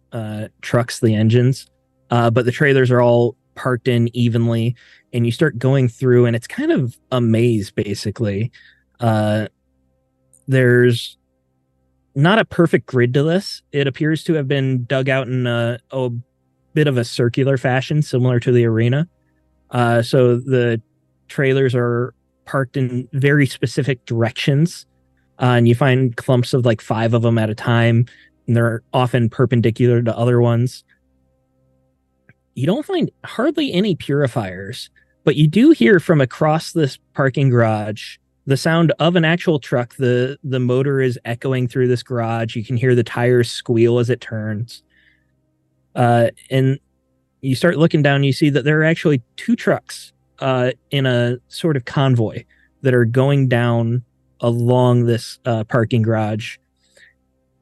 trucks, the engines, but the trailers are all parked in evenly, and you start going through, and it's kind of a maze, basically. There's not a perfect grid to this. It appears to have been dug out in a bit of a circular fashion, similar to the arena. So the trailers are parked in very specific directions, and you find clumps of like 5 of them at a time, and they're often perpendicular to other ones. You don't find hardly any purifiers, but you do hear from across this parking garage the sound of an actual truck. The motor is echoing through this garage. You can hear the tires squeal as it turns. And you start looking down, you see that there are actually 2 trucks in a sort of convoy that are going down along this parking garage.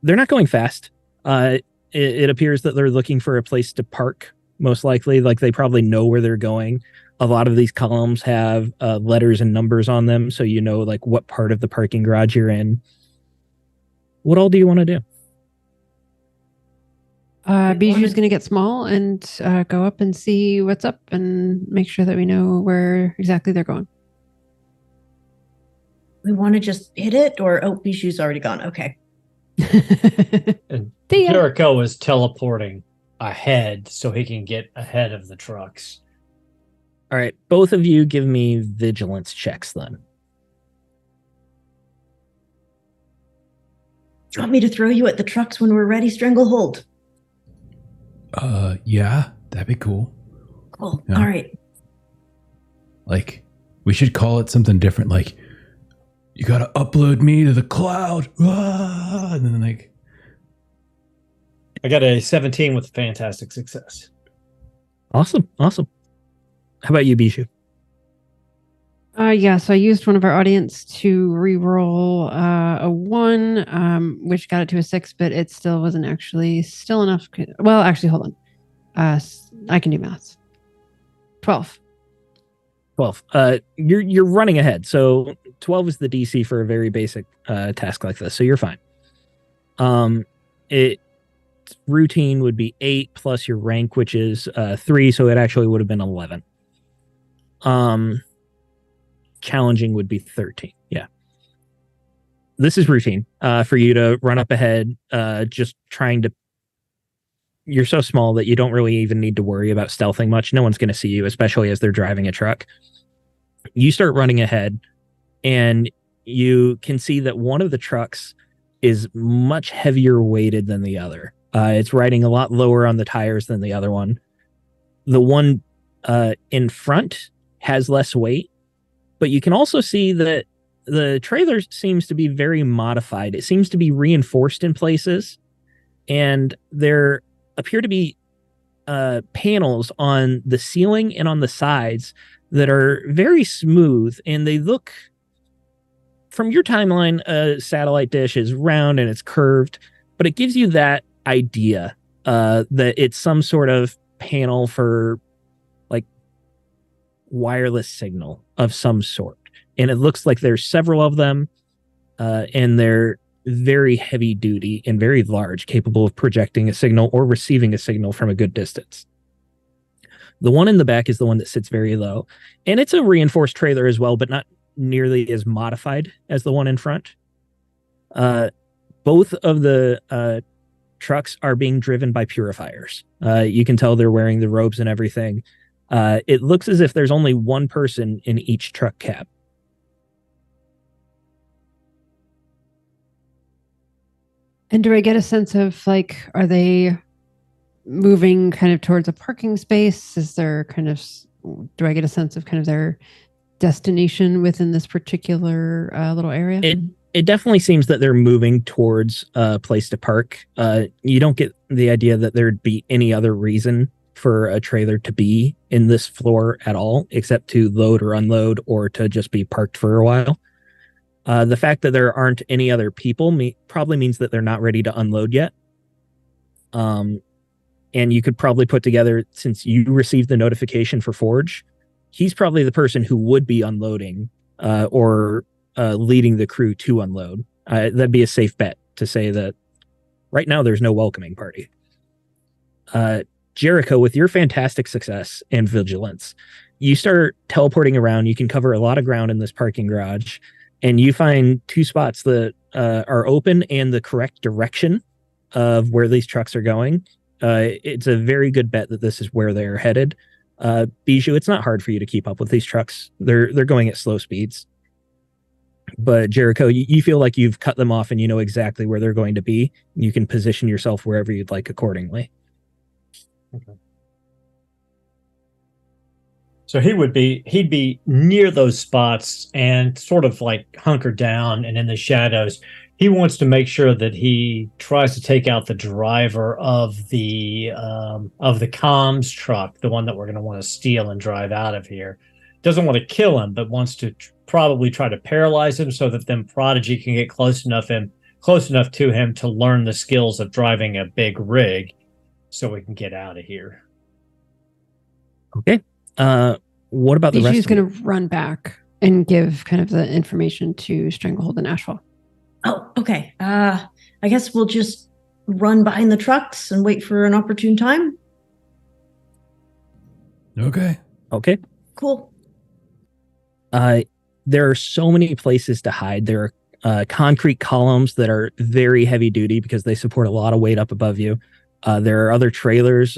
They're not going fast. It appears that they're looking for a place to park, most likely. Like, they probably know where they're going. A lot of these columns have letters and numbers on them, so you know like what part of the parking garage you're in. What all do you want to do? Bijou's going to get small and go up and see what's up and make sure that we know where exactly they're going. We want to just hit it, or Bijou's already gone. Okay. And See ya. Jericho is teleporting ahead so he can get ahead of the trucks. All right, both of you give me vigilance checks then. Do you want me to throw you at the trucks when we're ready, Stranglehold? Yeah, that'd be cool. Cool. Yeah. All right. Like, we should call it something different. Like, you gotta upload me to the cloud. Ah! And then, like, I got a 17 with fantastic success. Awesome. How about you, Bijou? Yeah, so I used one of our audience to re-roll a 1, which got it to a 6, but it still wasn't actually still enough. Well, actually, hold on. I can do maths. 12. 12. You're running ahead. So 12 is the DC for a very basic task like this. So you're fine. It routine would be 8 plus your rank, which is 3. So it actually would have been 11. Challenging would be 13. Yeah. This is routine for you to run up ahead, just trying to. You're so small that you don't really even need to worry about stealthing much. No one's going to see you, especially as they're driving a truck. You start running ahead, and you can see that one of the trucks is much heavier weighted than the other. It's riding a lot lower on the tires than the other one. The one in front has less weight, but you can also see that the trailer seems to be very modified. It seems to be reinforced in places, and there appear to be panels on the ceiling and on the sides that are very smooth, and they look, from your timeline, a satellite dish is round and it's curved, but it gives you that idea that it's some sort of panel for like wireless signal of some sort. And it looks like there's several of them, and they're very heavy duty and very large, capable of projecting a signal or receiving a signal from a good distance. The one in the back is the one that sits very low, and it's a reinforced trailer as well, but not nearly as modified as the one in front. Both of the trucks are being driven by purifiers. You can tell they're wearing the robes and everything. It looks as if there's only one person in each truck cab. And do I get a sense of, like, are they moving kind of towards a parking space? Is there do I get a sense of kind of their destination within this particular little area? It definitely seems that they're moving towards a place to park. You don't get the idea that there'd be any other reason for a trailer to be in this floor at all, except to load or unload or to just be parked for a while. The fact that there aren't any other people probably means that they're not ready to unload yet. And you could probably put together, since you received the notification for Forge, he's probably the person who would be unloading or leading the crew to unload. That'd be a safe bet to say that right now there's no welcoming party. Jericho, with your fantastic success and vigilance, you start teleporting around. You can cover a lot of ground in this parking garage, and you find 2 spots that are open and the correct direction of where these trucks are going. It's a very good bet that this is where they're headed. Bijou, it's not hard for you to keep up with these trucks. They're going at slow speeds. But Jericho, you feel like you've cut them off and you know exactly where they're going to be. You can position yourself wherever you'd like accordingly. Okay. So he'd be near those spots and sort of like hunkered down and in the shadows. He wants to make sure that he tries to take out the driver of the comms truck, the one that we're going to want to steal and drive out of here. Doesn't want to kill him, but wants to probably try to paralyze him so that then Prodigy can get close enough to him to learn the skills of driving a big rig, so we can get out of here. Okay. What about the rest? Bijou's going to run back and give kind of the information to Stranglehold and Ashfall. Oh, okay. I guess we'll run behind the trucks and wait for an opportune time. Okay. Okay. Cool. There are so many places to hide. There are concrete columns that are very heavy duty because they support a lot of weight up above you. There are other trailers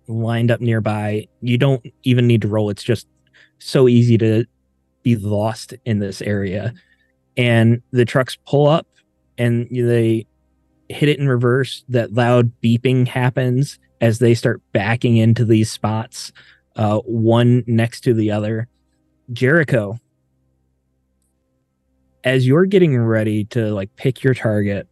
lined up nearby. You don't even need to roll. It's just so easy to be lost in this area. And the trucks pull up and they hit it in reverse. That loud beeping happens as they start backing into these spots, one next to the other. Jericho, as you're getting ready to like pick your target,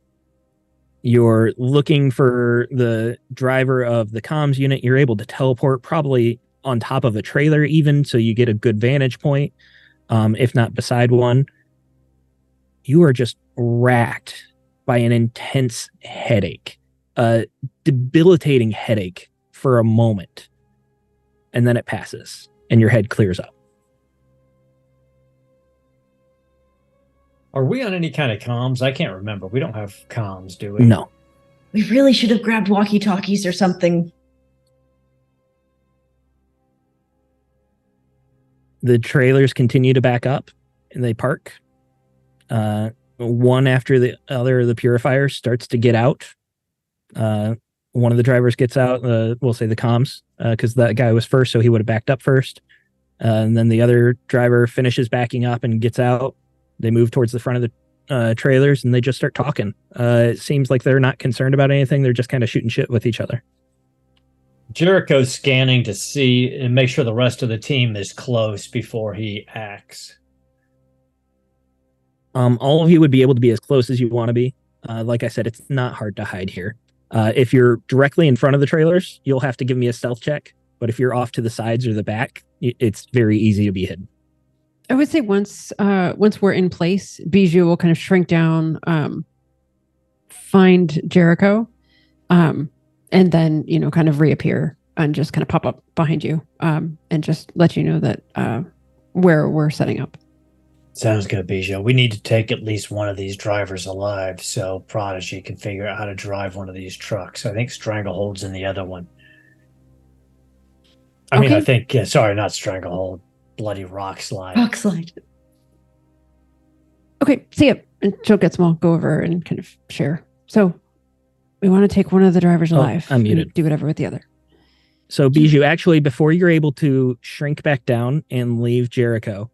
you're looking for the driver of the comms unit. You're able to teleport probably on top of a trailer even, so you get a good vantage point, if not beside one. You are just racked by an intense headache, a debilitating headache for a moment, and then it passes and your head clears up. Are we on any kind of comms? I can't remember. We don't have comms, do we? No. We really should have grabbed walkie-talkies or something. The trailers continue to back up and they park. One after the other, the purifier starts to get out. One of the drivers gets out, we'll say the comms, because that guy was first, so he would have backed up first. And then the other driver finishes backing up and gets out. They move towards the front of the trailers and they just start talking. It seems like they're not concerned about anything. They're just kind of shooting shit with each other. Jericho's scanning to see and make sure the rest of the team is close before he acts. All of you would be able to be as close as you want to be. Like I said, it's not hard to hide here. If you're directly in front of the trailers, you'll have to give me a stealth check. But if you're off to the sides or the back, it's very easy to be hidden. I would say once we're in place, Bijou will kind of shrink down, find Jericho, and then kind of reappear and just kind of pop up behind you, and just let you know that where we're setting up. Sounds good, Bijou. We need to take at least one of these drivers alive so Prodigy can figure out how to drive one of these trucks. I think Stranglehold's in the other one. I think, sorry, not Stranglehold. Bloody rock slide. Rock slide. Okay, see ya. And she'll get small, go over and kind of share. So we want to take one of the drivers alive. I'm muted. Do whatever with the other. So Bijou, actually, before you're able to shrink back down and leave Jericho,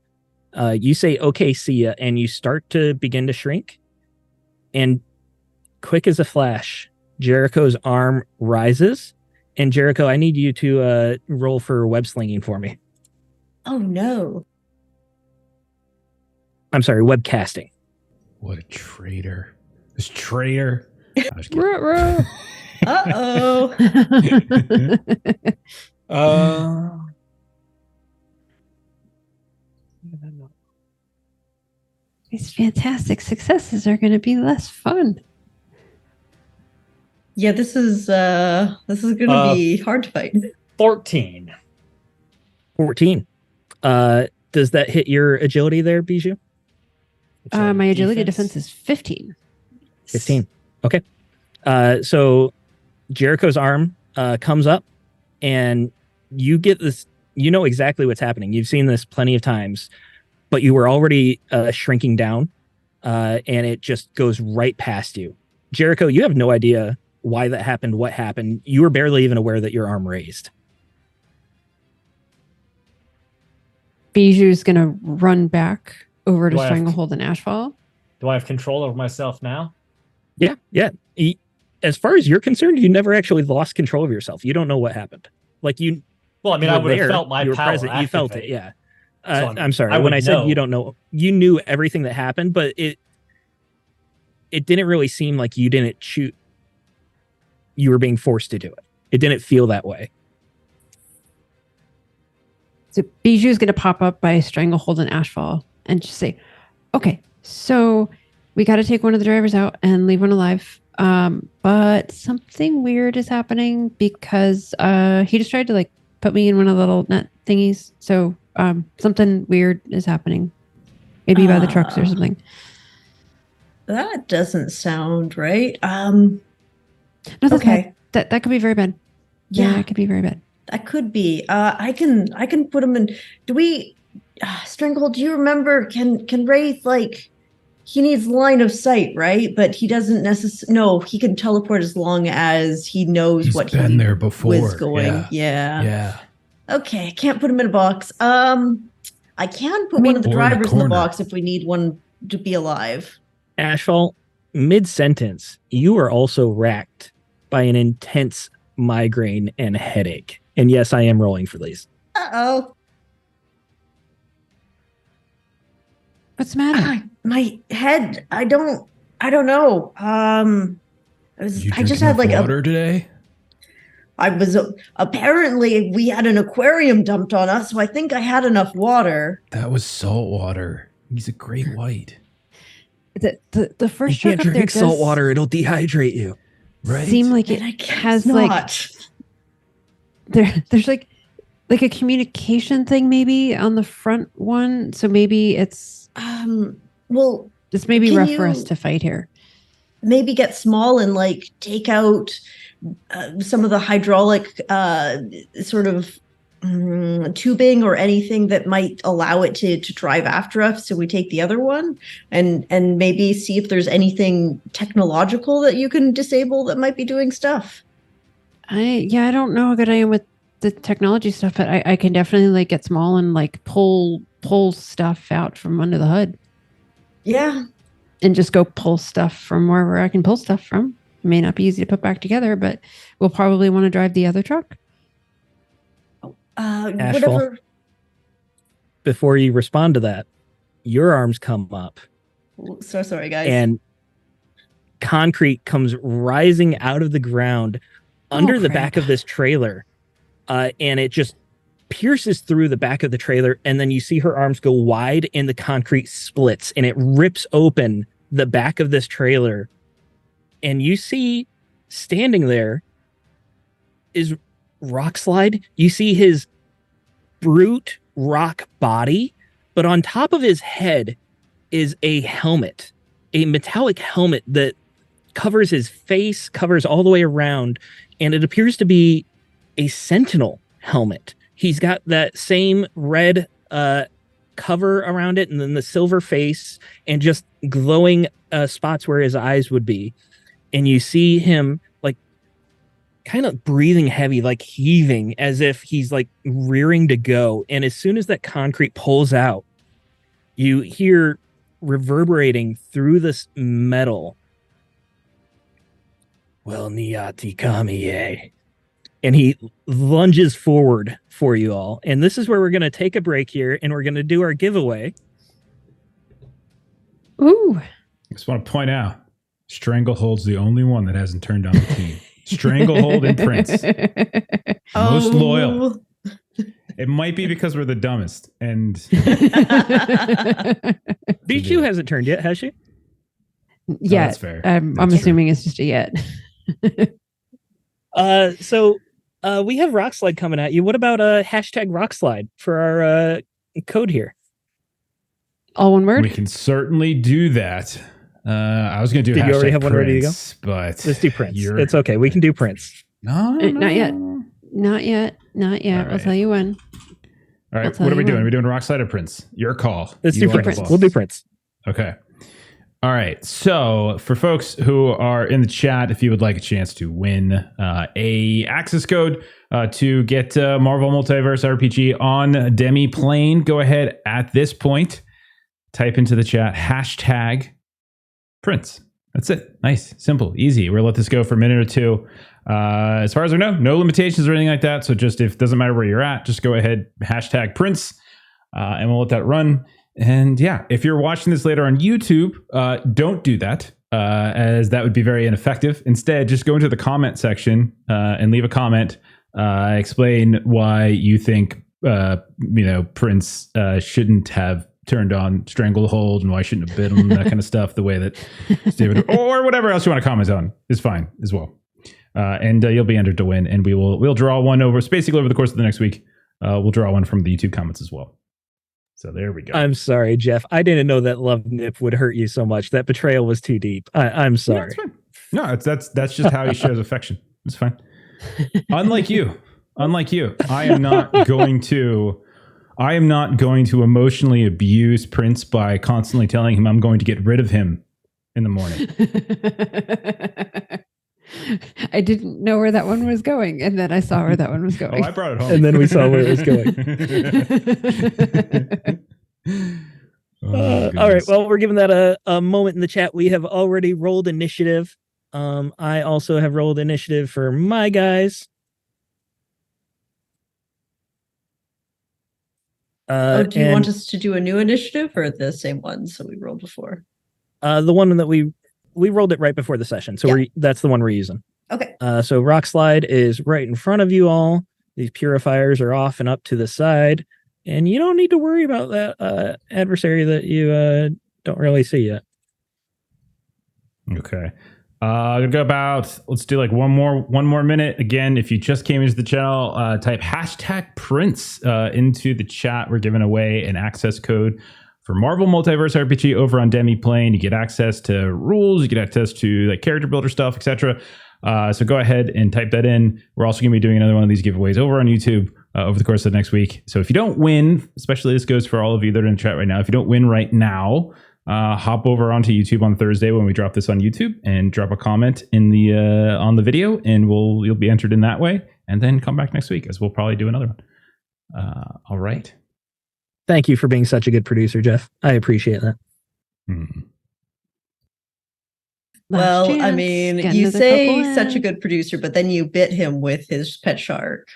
you say, okay, see ya, and you start to begin to shrink. And quick as a flash, Jericho's arm rises. And Jericho, I need you to roll for web slinging for me. Oh, no. I'm sorry, web casting. What a traitor. This traitor. I was kidding. Uh-oh. These fantastic successes are going to be less fun. Yeah, this is going to be hard to fight. 14. 14. Does that hit your agility there, Bijou? My agility defense is 15. 15. Okay. So Jericho's arm comes up and you get this, you know exactly what's happening. You've seen this plenty of times, but you were already shrinking down and it just goes right past you. Jericho, you have no idea why that happened, what happened. You were barely even aware that your arm raised. Bijou's going to run back over to Do I have- Stranglehold and Ashfall. Do I have control over myself now? Yeah. As far as you're concerned, you never actually lost control of yourself. You don't know what happened. Like you. Well, I mean, you I were would have there, felt my you were power present. You felt it. activate. Yeah. So I'm sorry. I When would I said know. you don't know, you knew everything that happened, but it didn't really seem like you didn't shoot. You were being forced to do it. It didn't feel that way. So Bijou's going to pop up by Stranglehold and Ashfall and just say, okay, so we got to take one of the drivers out and leave one alive. But something weird is happening because he just tried to like put me in one of the little net thingies. So something weird is happening. Maybe by the trucks or something. That doesn't sound right. No, that's Okay. bad. That could be very bad. Yeah, It could be very bad. that could be. I can put him in. Do we, Strangle? Do you remember? Can Wraith like? He needs line of sight, right? But he doesn't necessarily. No, he can teleport as long as he knows He's what been he there before. was going. Yeah. Yeah. Okay, I can't put him in a box. I can put I mean, one of the or in a drivers in the corner. box if we need one to be alive. Ashfall, mid-sentence, you are also racked by an intense migraine and headache. And yes, I am rolling for these. Uh-oh. What's the matter? My head, I don't know. Did you I drink just had enough like water today? I was apparently we had an aquarium dumped on us, so I think I had enough water. That was salt water. He's a great white. The first You truck can't up there drink salt does water; it'll dehydrate you. Right? seem like it And I guess has not. there's like a communication thing maybe on the front one. So maybe it's Well, maybe Can rough for us you- to fight here. maybe get small and like take out some of the hydraulic sort of tubing or anything that might allow it to drive after us, so we take the other one and maybe see if there's anything technological that you can disable that might be doing stuff. I don't know how good I am with the technology stuff, but I can definitely like get small and like pull stuff out from under the hood Yeah. and just go pull stuff from wherever I can pull stuff from. It may not be easy to put back together, but we'll probably want to drive the other truck. Whatever. Before you respond to that, your arms come up So sorry, guys. and concrete comes rising out of the ground under the back crap. of this trailer, and it just pierces through the back of the trailer, and then you see her arms go wide and the concrete splits and it rips open the back of this trailer, and you see standing there is Rockslide. You see his brute rock body, but on top of his head is a helmet, a metallic helmet that covers his face, covers all the way around, and it appears to be a sentinel helmet. He's got that same red cover around it, and then the silver face, and just glowing spots where his eyes would be. And you see him like kind of breathing heavy, like heaving, as if he's like rearing to go. And as soon as that concrete pulls out, you hear reverberating through this metal, "Well, Niati Kamiye." And he lunges forward for you all. And this is where we're going to take a break here, and we're going to do our giveaway. Ooh. I just want to point out, Stranglehold's the only one that hasn't turned on the team. Stranglehold and Prince. Most loyal. It might be because we're the dumbest. And Bijou hasn't turned yet, has she? Yeah, that's fair. I'm That's true. assuming it's just a yet. So we have Rockslide coming at you. What about hashtag Rockslide for our code here? All one word. we can certainly do that. I was going to do Did you already hashtag have one ready to go? Prince, but Let's do Prince. you're- It's okay. We can do Prince. No, Not yet. Not yet. All I'll right. tell you when. All I'll right, tell what are we you doing? when. Are we doing Rockslide or Prince? Your call. Let's You do are the Prince. boss. We'll do Prince. Okay. All right. So for folks who are in the chat, if you would like a chance to win a access code to get Marvel Multiverse RPG on Demi Plane, go ahead at this point, type into the chat hashtag Prince. That's it. Nice, simple, easy. We're gonna let this go for a minute or two. As far as we know, no limitations or anything like that. So just if it doesn't matter where you're at, just go ahead, hashtag Prince, and we'll let that run. And yeah, if you're watching this later on YouTube, don't do that, as that would be very ineffective. Instead, just go into the comment section and leave a comment. Explain why you think Prince shouldn't have turned on Stranglehold and why shouldn't have bit him, that kind of stuff. The way that David or whatever else you want to comment on is fine as well. And you'll be entered to win, and we'll draw one over. It's basically over the course of the next week. We'll draw one from the YouTube comments as well. So there we go. I'm sorry, Jeff. I didn't know that love nip would hurt you so much. That betrayal was too deep. I'm sorry. That's fine. No, that's just how he shows affection. It's fine. Unlike you, I am not going to emotionally abuse Prince by constantly telling him I'm going to get rid of him in the morning. I didn't know where that one was going, and then I saw where that one was going. Oh, I brought it home. And then we saw where it was going. All right. Well, we're giving that a moment in the chat. We have already rolled initiative. I also have rolled initiative for my guys. Do you want us to do a new initiative or the same ones that we rolled before? The one that we rolled it right before the session, so that's the one we're using. Okay. So Rock Slide is right in front of you all. These purifiers are off and up to the side, and you don't need to worry about that adversary that you don't really see yet. Okay. Let's do like one more minute. Again, if you just came into the channel, type #Prince into the chat. We're giving away an access code for Marvel Multiverse RPG over on Demiplane. You get access to rules, you get access to like character builder stuff, etc. So go ahead and type that in. We're also going to be doing another one of these giveaways over on YouTube over the course of the next week. So if you don't win, especially this goes for all of you that are in the chat right now, if you don't win right now, hop over onto YouTube on Thursday when we drop this on YouTube and drop a comment in the on the video, and you'll be entered in that way. And then come back next week as we'll probably do another one. All right. Thank you for being such a good producer, Jeff. I appreciate that. Well, I mean, you say such a good producer, but then you bit him with his pet shark.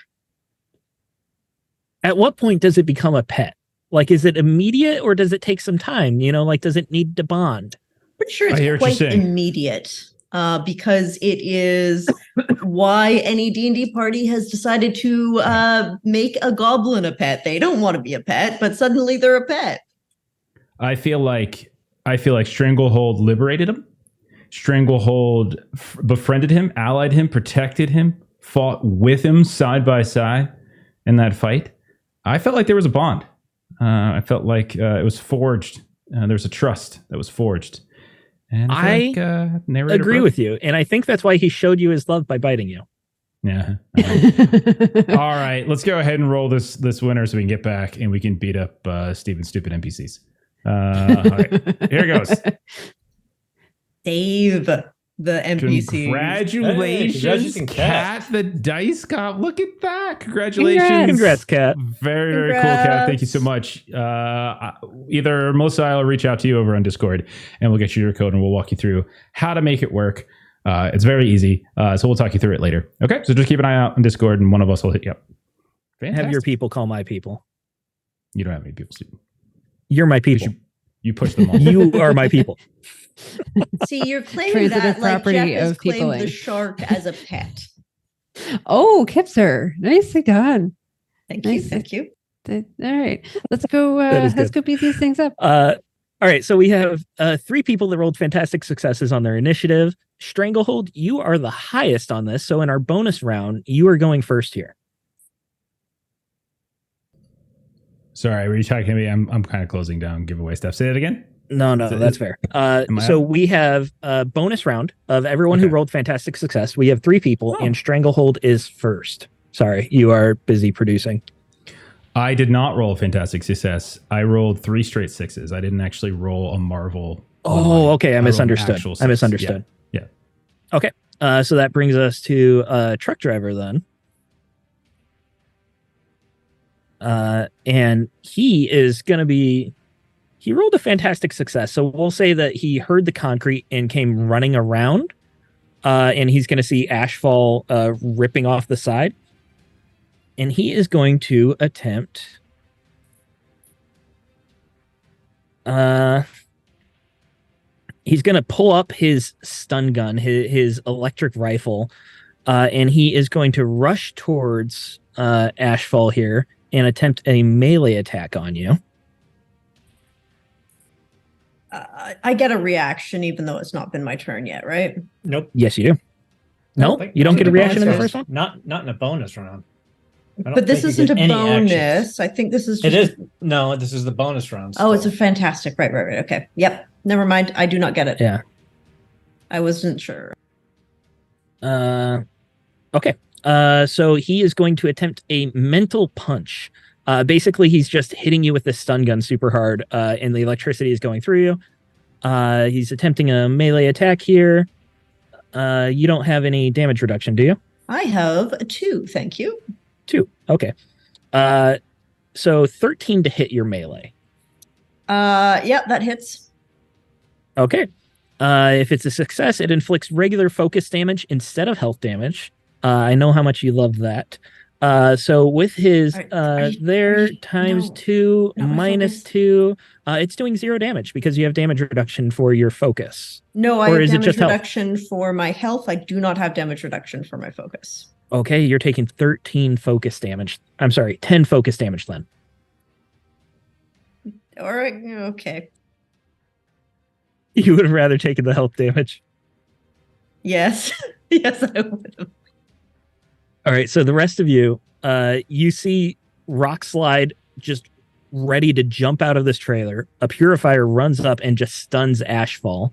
At what point does it become a pet? Like, is it immediate or does it take some time? You know, like, does it need to bond? Pretty sure it's quite immediate because it is why any D&D party has decided to make a goblin a pet. They don't want to be a pet, but suddenly they're a pet. I feel like Stranglehold liberated him. Stranglehold befriended him, allied him, protected him, fought with him side by side in that fight. I felt like there was a bond. I felt like it was forged. There was a trust that was forged. And I agree with you. And I think that's why he showed you his love by biting you. Yeah. All right. Let's go ahead and roll this winner so we can get back and we can beat up Steven's stupid NPCs. All right. Here it goes. Save the NPC. Congratulations, Kat. The dice cop. Look at that. Congratulations. Congrats, Kat. Very, very cool, Kat. Thank you so much. Either Melissa or I will reach out to you over on Discord and we'll get you your code and we'll walk you through how to make it work. It's very easy. So we'll talk you through it later. Okay. So just keep an eye out on Discord and one of us will hit you up. Fantastic. Have your people call my people. You don't have any people, Stephen. You're my people. You push them all. You are my people. See, you're claiming that like Jeff has claimed the shark as a pet. Oh, Kipser, nicely done. Thank you. All right, let's go. Let's go beat these things up. All right, so we have 3 people that rolled fantastic successes on their initiative. Stranglehold, you are the highest on this, so in our bonus round, you are going first here. Sorry, were you talking to me? I'm kind of closing down giveaway stuff. Say that again. No, that's fair. So we have a bonus round of everyone who rolled fantastic success. We have 3 people, and Stranglehold is first. Sorry, you are busy producing. I did not roll fantastic success. I rolled 3 straight 6s. I didn't actually roll a Marvel. Oh, okay. I misunderstood. Yeah. Okay. So that brings us to truck driver then. And he is going to be... He rolled a fantastic success. So we'll say that he heard the concrete and came running around. And he's going to see Ashfall ripping off the side. And he is going to attempt... he's going to pull up his stun gun, his electric rifle. And he is going to rush towards Ashfall here and attempt a melee attack on you. I get a reaction, even though it's not been my turn yet, right? Nope. Yes, you do. Nope, you don't get a reaction in the first one? Not in a bonus round. But this isn't a bonus. Actions. I think this is just... It is. No, this is the bonus round. Oh, it's a fantastic. Right. Okay. Yep. Never mind. I do not get it. Yeah. I wasn't sure. Okay. So he is going to attempt a mental punch. Basically, he's just hitting you with this stun gun super hard, and the electricity is going through you. He's attempting a melee attack here. You don't have any damage reduction, do you? I have a 2, thank you. 2. Okay. So 13 to hit your melee. Yeah, that hits. Okay. If it's a success, it inflicts regular focus damage instead of health damage. I know how much you love that. So with his times 2 minus 2, it's doing 0 damage because you have damage reduction for your focus. No, I Or have is it damage just health? reduction for my health. I do not have damage reduction for my focus. Okay, you're taking 13 focus damage. I'm sorry, 10 focus damage then. All right, okay. You would have rather taken the health damage. Yes. Yes, I would have. All right, so the rest of you, you see Rock Slide just ready to jump out of this trailer. A purifier runs up and just stuns Ashfall.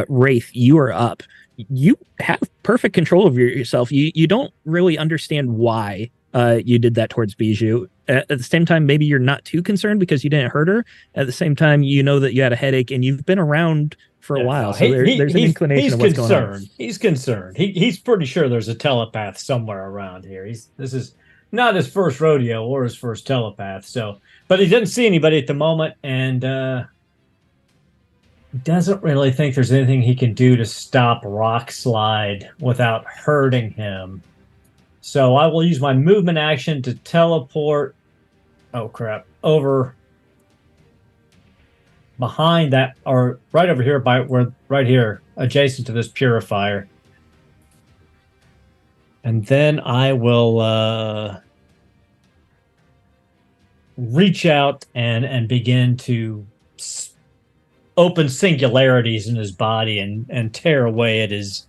Wraith, you are up. You have perfect control of yourself. You don't really understand why you did that towards Bijou. At the same time, maybe you're not too concerned because you didn't hurt her. At the same time, you know that you had a headache and you've been around for a while. So there's an inclination of what's going on. He's concerned. He's pretty sure there's a telepath somewhere around here. This is not his first rodeo or his first telepath. So, but he doesn't see anybody at the moment, and doesn't really think there's anything he can do to stop Rock Slide without hurting him. So I will use my movement action to teleport. Oh crap! Over behind that, or right over here right here, adjacent to this purifier. And then I will reach out and begin to open singularities in his body and tear away at his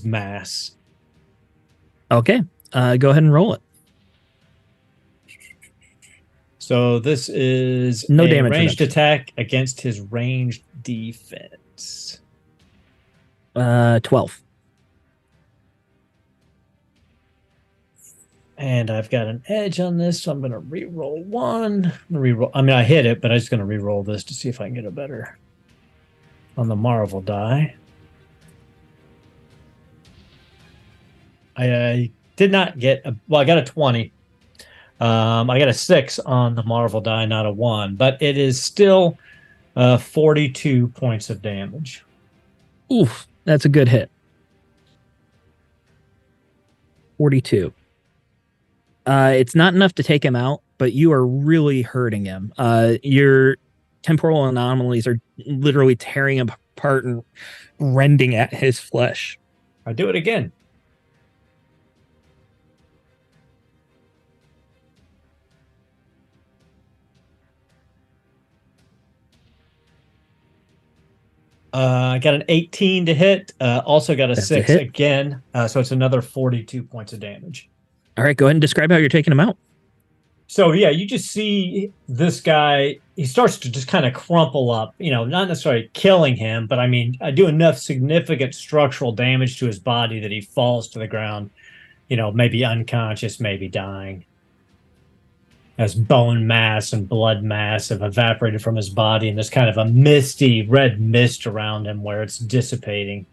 mass. Okay, go ahead and roll it. So this is no a damage ranged reduction. attack against his ranged defense. 12. And I've got an edge on this, so I'm going to re-roll 1. I mean, I hit it, but I'm just going to re-roll this to see if I can get a better on the Marvel die. I did not get I got a 20. I got a 6 on the Marvel die, not a 1, but it is still 42 points of damage. Oof, that's a good hit. 42. It's not enough to take him out, but you are really hurting him. Your temporal anomalies are literally tearing him apart and rending at his flesh. I do it again. I got an 18 to hit. Also got a That's 6 a hit. again. So it's another 42 points of damage. All right, go ahead and describe how you're taking him out. So yeah, you just see this guy. He starts to just kind of crumple up. Not necessarily killing him, but I mean, I do enough significant structural damage to his body that he falls to the ground. Maybe unconscious, maybe dying. As bone mass and blood mass have evaporated from his body, and there's kind of a misty red mist around him where it's dissipating.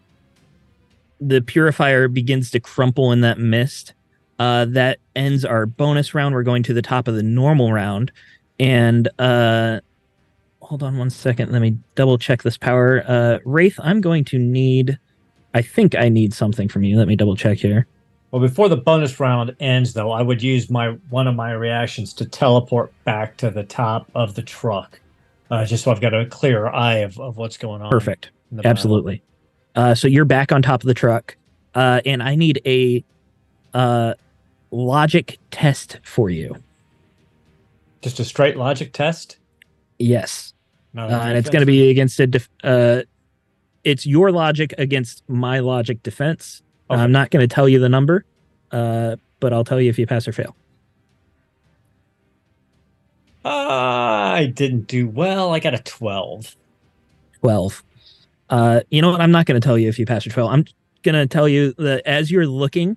The purifier begins to crumple in that mist. That ends our bonus round. We're going to the top of the normal round. And hold on one second. Let me double check this power. Wraith, I think I need something from you. Let me double check here. Well, before the bonus round ends, though, I would use one of my reactions to teleport back to the top of the truck, just so I've got a clearer eye of what's going on. Perfect. Absolutely. So you're back on top of the truck, and I need a logic test for you. Just a straight logic test? Yes. And it's going to be against it's your logic against my logic defense. Okay. I'm not going to tell you the number, but I'll tell you if you pass or fail. I didn't do well. I got a 12. 12. You know what? I'm not going to tell you if you pass or fail. gonna tell you that as you're looking,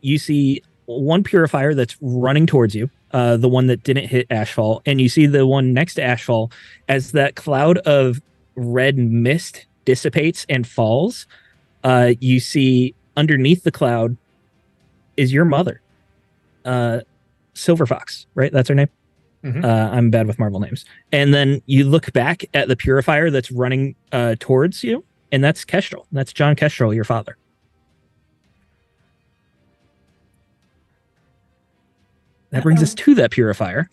you see one purifier that's running towards you, the one that didn't hit Ashfall, and you see the one next to Ashfall as that cloud of red mist dissipates and falls. You see underneath the cloud is your mother, Silver Fox, right? That's her name. Mhm. I'm bad with Marvel names. And then you look back at the purifier that's running towards you, and that's Kestrel. That's John Kestrel, your father. That brings us to that purifier,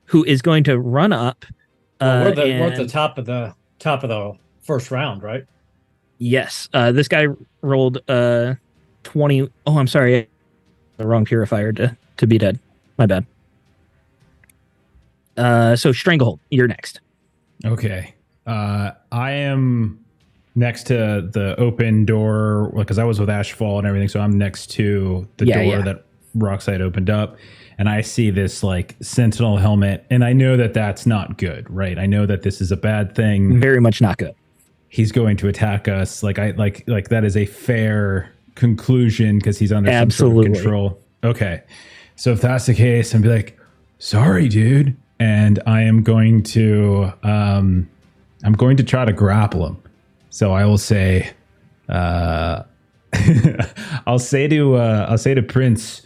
who is going to run up. Well, we're at the and- top of the first round, right? Yes, this guy rolled 20. Oh, I'm sorry, the wrong purifier to be dead. My bad. So Stranglehold, you're next. Okay. I am next to the open door because I was with Ashfall and everything. So I'm next to the door that Rockside opened up. And I see this like sentinel helmet. And I know that that's not good, right? I know that this is a bad thing. Very much not good. He's going to attack us. Like that is a fair conclusion because he's under some sort of control. Okay. So if that's the case, I'm be like, sorry, dude. And I am going to try to grapple him. So I will say, I'll say to Prince,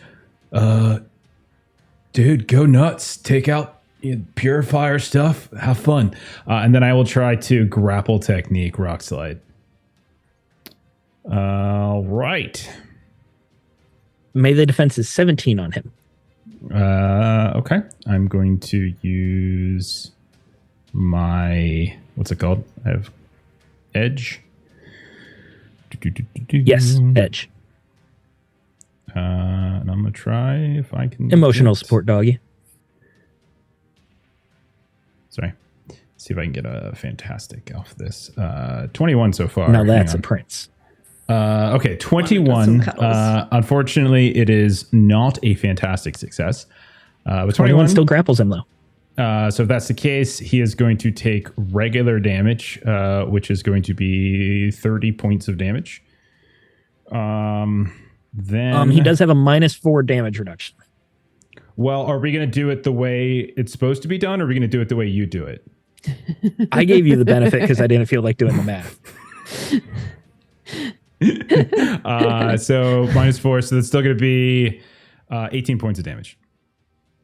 dude, go nuts. Take out purifier stuff. Have fun. And then I will try to grapple technique rock slide. All right. Melee defense is 17 on him. Okay. I'm going to use my, what's it called? I have edge. Yes, edge. And I'm going to try if I can. Emotional support, doggy. Sorry. See if I can get a fantastic off this. 21 so far. Now that's a prince. Okay, 21. Unfortunately, it is not a fantastic success. But 21 still grapples him, though. So if that's the case, he is going to take regular damage, which is going to be 30 points of damage. Then he does have a -4 damage reduction. Well, are we going to do it the way it's supposed to be done, or are we going to do it the way you do it? I gave you the benefit because I didn't feel like doing the math. So -4, so that's still going to be 18 points of damage.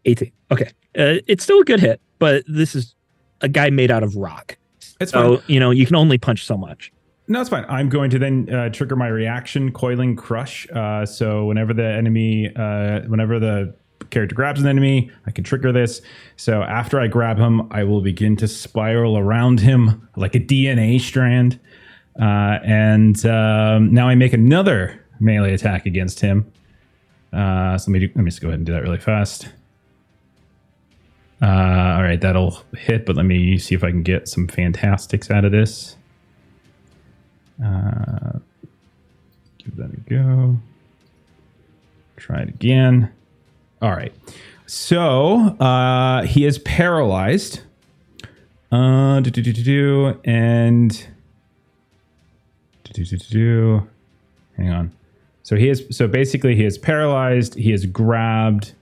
18. Okay. It's still a good hit, but this is a guy made out of rock. It's so, fine. you can only punch so much. No, it's fine. I'm going to then trigger my reaction, Coiling Crush. So whenever the character grabs an enemy, I can trigger this. So after I grab him, I will begin to spiral around him like a DNA strand. And now I make another melee attack against him. So let me just go ahead and do that really fast. All right, that'll hit, but let me see if I can get some fantastics out of this. Give that a go. Try it again. All right. So he is paralyzed. And hang on. So basically he is paralyzed. He is grabbed,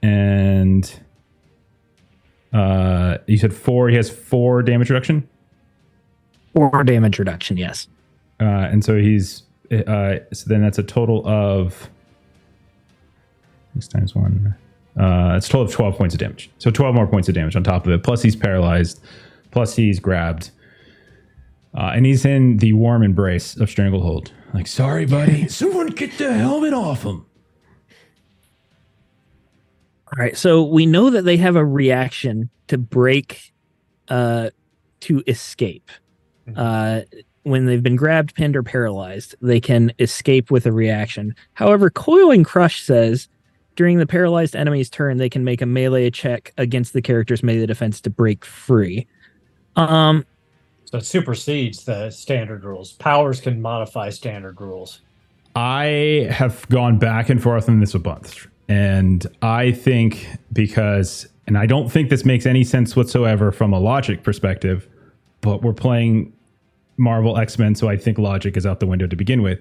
and you said 4. He has 4 damage reduction. 4 damage reduction, yes. And so he's so then that's a total of 6 times 1. It's a total of 12 points of damage. So 12 more points of damage on top of it. Plus he's paralyzed. Plus he's grabbed. And he's in the warm embrace of Stranglehold. Like, sorry, buddy. Someone get the helmet off him. All right. So we know that they have a reaction to break, to escape. When they've been grabbed, pinned, or paralyzed, they can escape with a reaction. However, Coiling Crush says during the paralyzed enemy's turn, they can make a melee check against the character's melee defense to break free. So it supersedes the standard rules. Powers can modify standard rules. I have gone back and forth on this a bunch. And I think and I don't think this makes any sense whatsoever from a logic perspective, but we're playing Marvel X-Men, so I think logic is out the window to begin with.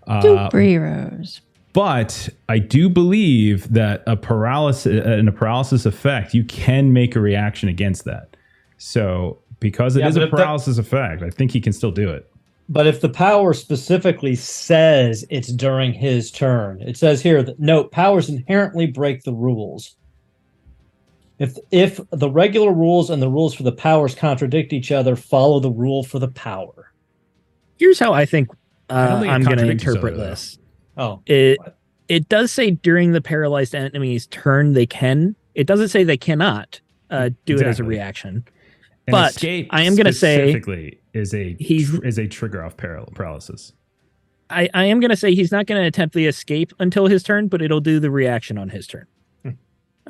Superheroes. But I do believe that in a paralysis effect, you can make a reaction against that. So because it is a paralysis effect, I think he can still do it. But if the power specifically says it's during his turn, it says here that note powers inherently break the rules. If the regular rules and the rules for the powers contradict each other, follow the rule for the power. Here's how I think don't think it I'm going to contradicts each interpret other, though. this. Oh, It does say during the paralyzed enemy's turn they can. It doesn't say they cannot do it as a reaction. And But escape I am going to say specifically is a trigger off paralysis. I am going to say he's not going to attempt the escape until his turn, but it'll do the reaction on his turn.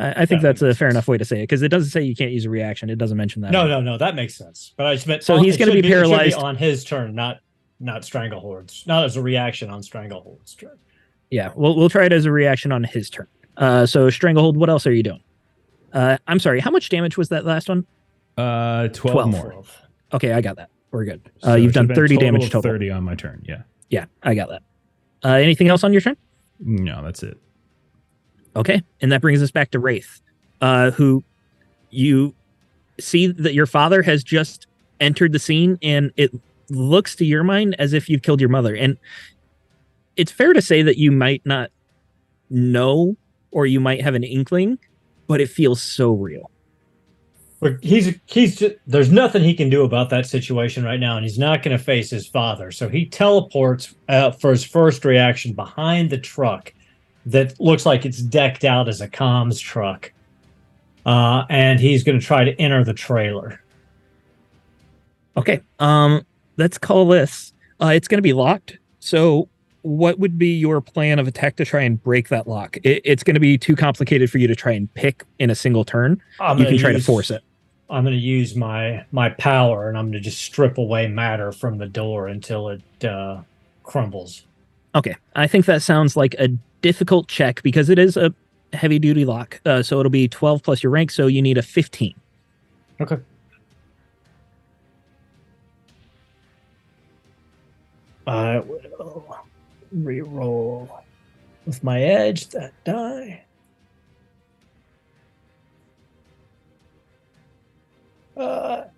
I think that's a fair enough way to say it, because it doesn't say you can't use a reaction. It doesn't mention that. No, that makes sense. But I just meant So he's going to be paralyzed on his turn, not Stranglehold's, not as a reaction on Stranglehold's turn. Yeah, we'll try it as a reaction on his turn. So Stranglehold, what else are you doing? I'm sorry, how much damage was that last one? 12 more. 12. Okay, I got that. We're good. So You've it done should've been 30 total damage of total. 30 on my turn. Yeah. Yeah, I got that. Anything else on your turn? No, that's it. Okay, and that brings us back to Wraith, who you see that your father has just entered the scene, and it looks to your mind as if you've killed your mother. And it's fair to say that you might not know, or you might have an inkling, but it feels so real. But he's just, there's nothing he can do about that situation right now, and he's not going to face his father. So he teleports for his first reaction behind the truck that looks like it's decked out as a comms truck, and he's going to try to enter the trailer. Okay, let's call this. It's going to be locked. So what would be your plan of attack to try and break that lock? It's going to be too complicated for you to try and pick in a single turn. You can try to force it. I'm going to use my power, and I'm going to just strip away matter from the door until it crumbles. Okay, I think that sounds like a difficult check because it is a heavy duty lock. So it'll be 12 plus your rank, so you need a 15. Okay. I will reroll with my edge that die.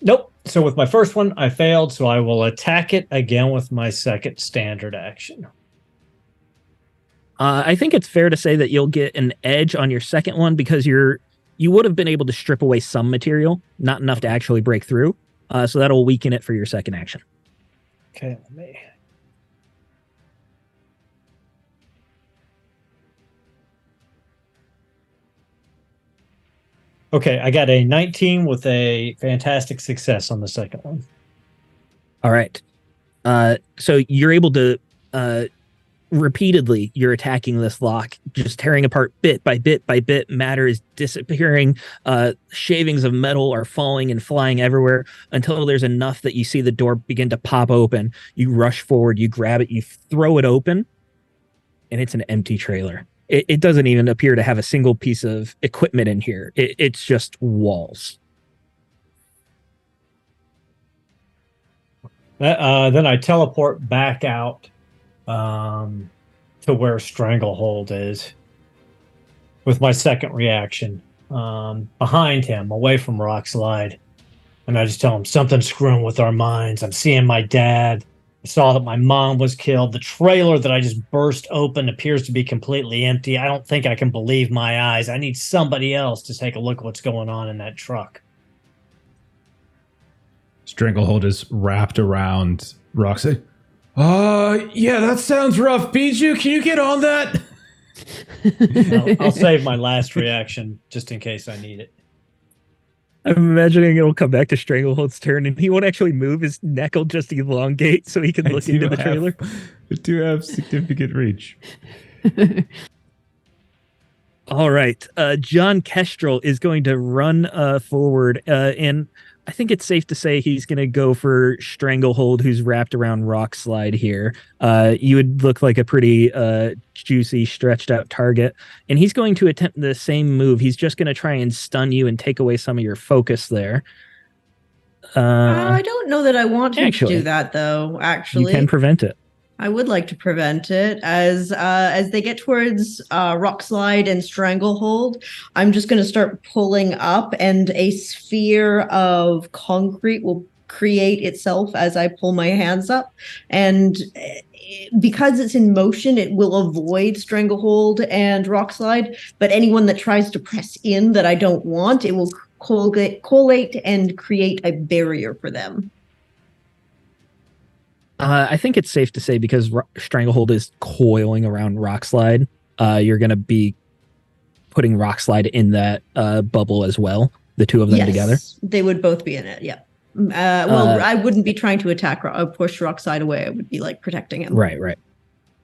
Nope. So with my first one, I failed, so I will attack it again with my second standard action. I think it's fair to say that you'll get an edge on your second one because you would have been able to strip away some material, not enough to actually break through. So that'll weaken it for your second action. Okay, let me. Okay, I got a 19 with a fantastic success on the second one. All right. So you're able to repeatedly, you're attacking this lock, just tearing apart bit by bit by bit. Matter is disappearing. Shavings of metal are falling and flying everywhere until there's enough that you see the door begin to pop open. You rush forward, you grab it, you throw it open, and it's an empty trailer. It doesn't even appear to have a single piece of equipment in here. It's just walls. Then I teleport back out to where Stranglehold is with my second reaction, behind him, away from Rockslide. And I just tell him, something's screwing with our minds. I'm seeing my dad. I saw that my mom was killed. The trailer that I just burst open appears to be completely empty. I don't think I can believe my eyes. I need somebody else to take a look at what's going on in that truck. Stranglehold is wrapped around Roxy. Yeah, that sounds rough. Bijou, can you get on that? I'll save my last reaction just in case I need it. I'm imagining it'll come back to Stranglehold's turn and he won't actually move. His neck will just elongate so he can look into the trailer. I do have significant reach. All right. John Kestrel is going to run forward. And I think it's safe to say he's going to go for Stranglehold, who's wrapped around Rockslide here. You would look like a pretty juicy, stretched out target. And he's going to attempt the same move. He's just going to try and stun you and take away some of your focus there. I don't know that I want him to actually, do that, though. you Actually, can prevent it. I would like to prevent it as they get towards Rock Slide and Stranglehold. I'm just going to start pulling up, and a sphere of concrete will create itself as I pull my hands up. And because it's in motion, it will avoid Stranglehold and Rock Slide. But anyone that tries to press in that I don't want, it will collate and create a barrier for them. I think it's safe to say because Stranglehold is coiling around Rockslide, you're going to be putting Rockslide in that bubble as well, the two of them together. They would both be in it, yeah. Well, I wouldn't be trying to attack or push Rockslide away. I would be like protecting him. Right.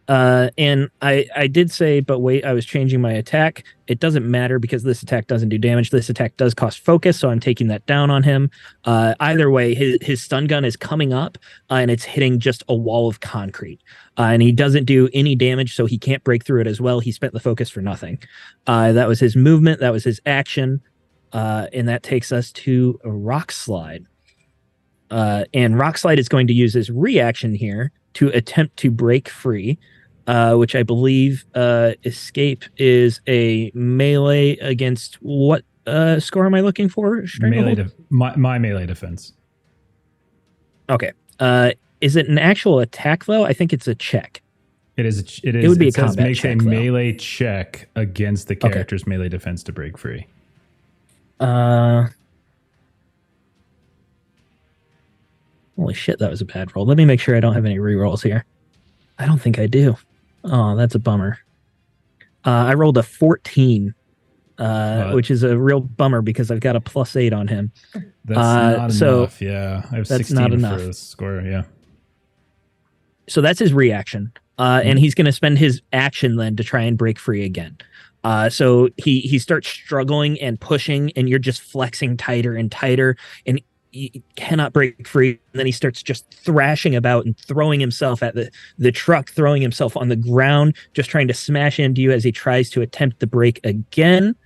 And I did say, but wait, I was changing my attack. It doesn't matter because this attack doesn't do damage. This attack does cost focus, so I'm taking that down on him. Either way, his stun gun is coming up, and it's hitting just a wall of concrete. And he doesn't do any damage, so he can't break through it as well. He spent the focus for nothing. That was his movement. That was his action. And that takes us to a Rock Slide. And Rock Slide is going to use his reaction here to attempt to break free. Which I believe escape is a melee against what score am I looking for? My melee defense. Okay. Is it an actual attack though? I think it's a check. It is. It would be a says combat makes check, a though. melee check against the character's melee defense to break free. Holy shit, that was a bad roll. Let me make sure I don't have any rerolls here. I don't think I do. Oh, that's a bummer. I rolled a 14, which is a real bummer because I've got a +8 on him. That's not enough. Yeah, I have that's 16 not for enough. the score. Yeah. So that's his reaction. And he's going to spend his action then to try and break free again. So he starts struggling and pushing, and you're just flexing tighter and tighter, and he cannot break free. And then he starts just thrashing about and throwing himself at the truck, throwing himself on the ground, just trying to smash into you as he tries to attempt the break again.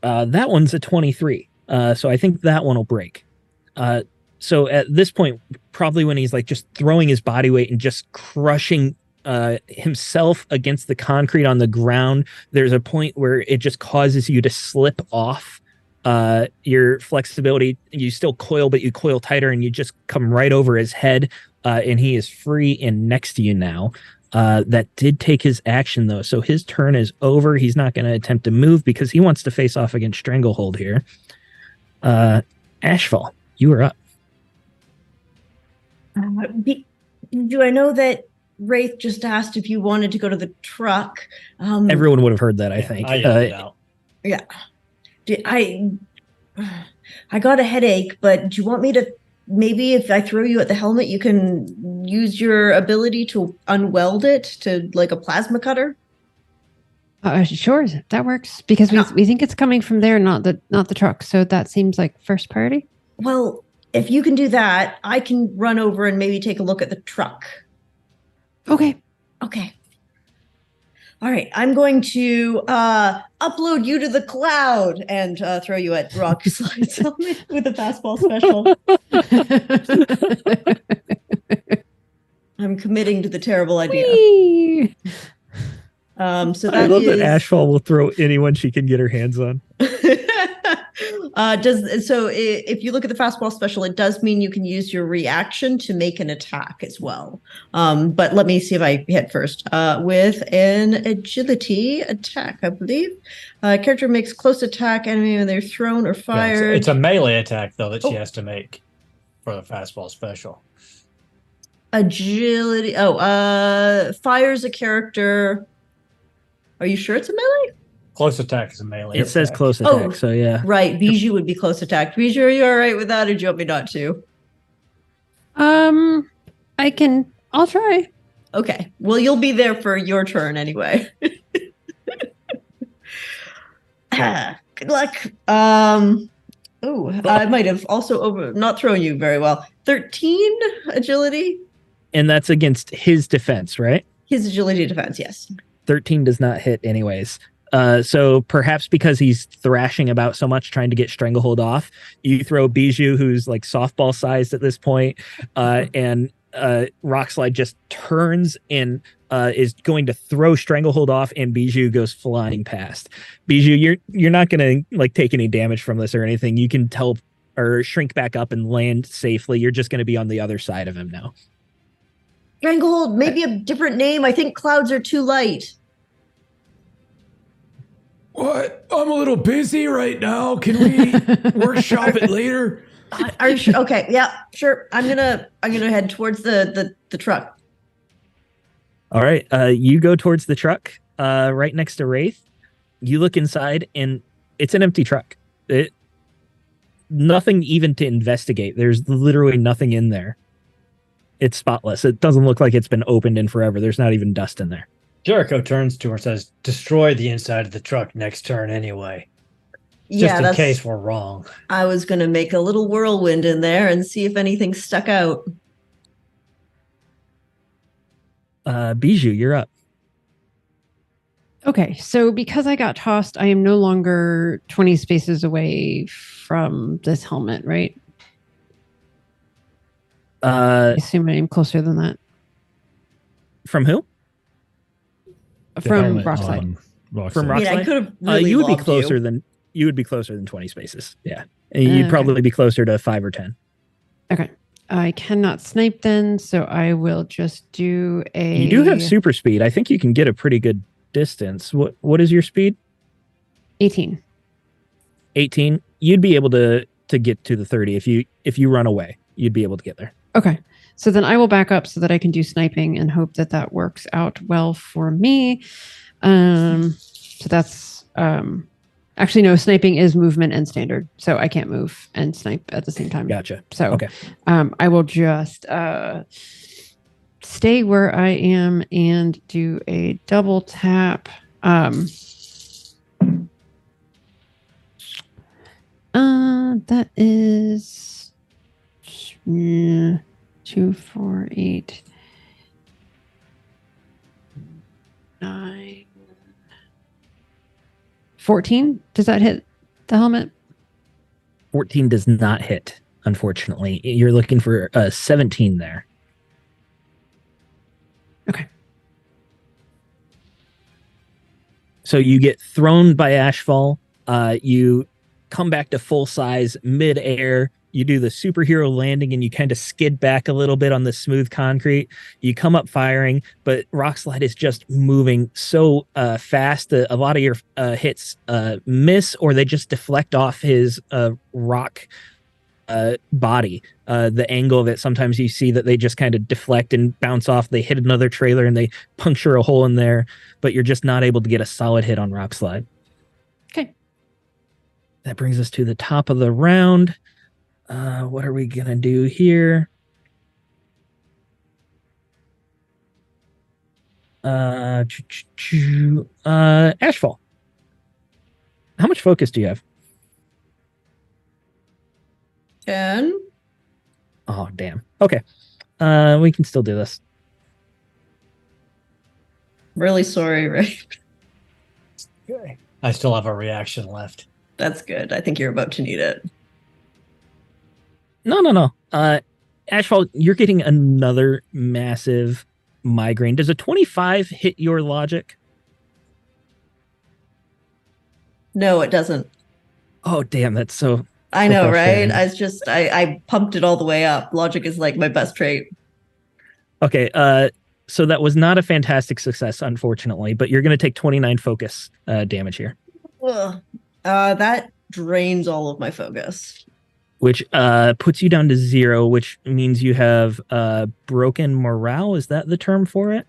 That one's a 23. So I think that one will break. So at this point, probably when he's like just throwing his body weight and just crushing himself against the concrete on the ground, there's a point where it just causes you to slip off your flexibility. You still coil, but you coil tighter, and you just come right over his head, and he is free and next to you now. That did take his action though, so his turn is over. He's not going to attempt to move because he wants to face off against Stranglehold here. Ashfall, you are up. Do I know that Wraith just asked if you wanted to go to the truck? Everyone would have heard that, I think. I yelled it out. Yeah. I got a headache, but do you want me to, maybe if I throw you at the helmet, you can use your ability to unweld it to like a plasma cutter? Sure, that works because we think it's coming from there, not the truck. So that seems like first priority. Well, if you can do that, I can run over and maybe take a look at the truck. Okay. All right, I'm going to upload you to the cloud and throw you at Rock Slide's helmet with a fastball special. I'm committing to the terrible idea. So that I love that is- Ashfall will throw anyone she can get her hands on. If you look at the fastball special, it does mean you can use your reaction to make an attack as well. But let me see if I hit first with an agility attack, I believe. Character makes close attack enemy when they're thrown or Yeah, fired. it's a melee attack though that she has to make for the fastball special. Agility. Fires a character. Are you sure it's a melee? Close attack is a melee. It says attack. close attack, so yeah. Right. Bijou would be close attack. Bijou, are you all right with that, or do you want me not to? I'll try. Okay. Well, you'll be there for your turn anyway. Good luck. I might have also not thrown you very well. 13 agility. And that's against his defense, right? His agility defense, yes. 13 does not hit anyways. So perhaps because he's thrashing about so much trying to get Stranglehold off, you throw Bijou, who's like softball sized at this point, and Rockslide just turns and is going to throw Stranglehold off, and Bijou goes flying past. Bijou, you're not gonna like take any damage from this or anything. You can tell or shrink back up and land safely. You're just gonna be on the other side of him now. Stranglehold, maybe a different name. I think clouds are too light. What? I'm a little busy right now. Can we workshop it later? Are you sure? Okay, yeah, sure. I'm gonna head towards the truck. All right. You go towards the truck right next to Wraith. You look inside, and it's an empty truck. Nothing even to investigate. There's literally nothing in there. It's spotless. It doesn't look like it's been opened in forever. There's not even dust in there. Jericho turns to her and says, "Destroy the inside of the truck next turn anyway. Yeah, Just in case we're wrong." I was gonna make a little whirlwind in there and see if anything stuck out. Bijou, you're up. Okay, so because I got tossed, I am no longer 20 spaces away from this helmet, right? I assume I am closer than that. From who? From Rockslide. From I mean, I Rockslide? could have really you would be lobbed closer you. than 20 spaces. Yeah. And you'd Okay. probably be closer to 5 or 10. Okay. I cannot snipe then, so I will just do a... You do have super speed. I think you can get a pretty good distance. What is your speed? 18. 18. You'd be able to get to the 30 if you run away. You'd be able to get there. Okay. So then I will back up so that I can do sniping and hope that that works out well for me. So that's actually no, sniping is movement and standard, so I can't move and snipe at the same time. Gotcha. So Okay. I will just stay where I am and do a double tap. That is 2, 4, 8, 9, 14. Does that hit the helmet? 14 does not hit, unfortunately. You're looking for 17 there. Okay. So you get thrown by Ashfall. You come back to full size midair. You do the superhero landing and you kind of skid back a little bit on the smooth concrete. You come up firing, but Rockslide is just moving so fast that a lot of your hits miss, or they just deflect off his rock body. The angle of it, sometimes you see that they just kind of deflect and bounce off. They hit another trailer and they puncture a hole in there, but you're just not able to get a solid hit on Rockslide. Okay. That brings us to the top of the round. What are we going to do here? Ashfall. How much focus do you have? 10. Oh, damn. Okay. We can still do this. Really sorry, Ray. I still have a reaction left. That's good. I think you're about to need it. No. Ashfall, you're getting another massive migraine. Does a 25 hit your logic? No, it doesn't. Oh, damn. That's so... I know, right? frustrating. I pumped it all the way up. Logic is like my best trait. Okay, so that was not a fantastic success, unfortunately, but you're going to take 29 focus damage here. Ugh. That drains all of my focus. Which puts you down to 0, which means you have broken morale. Is that the term for it?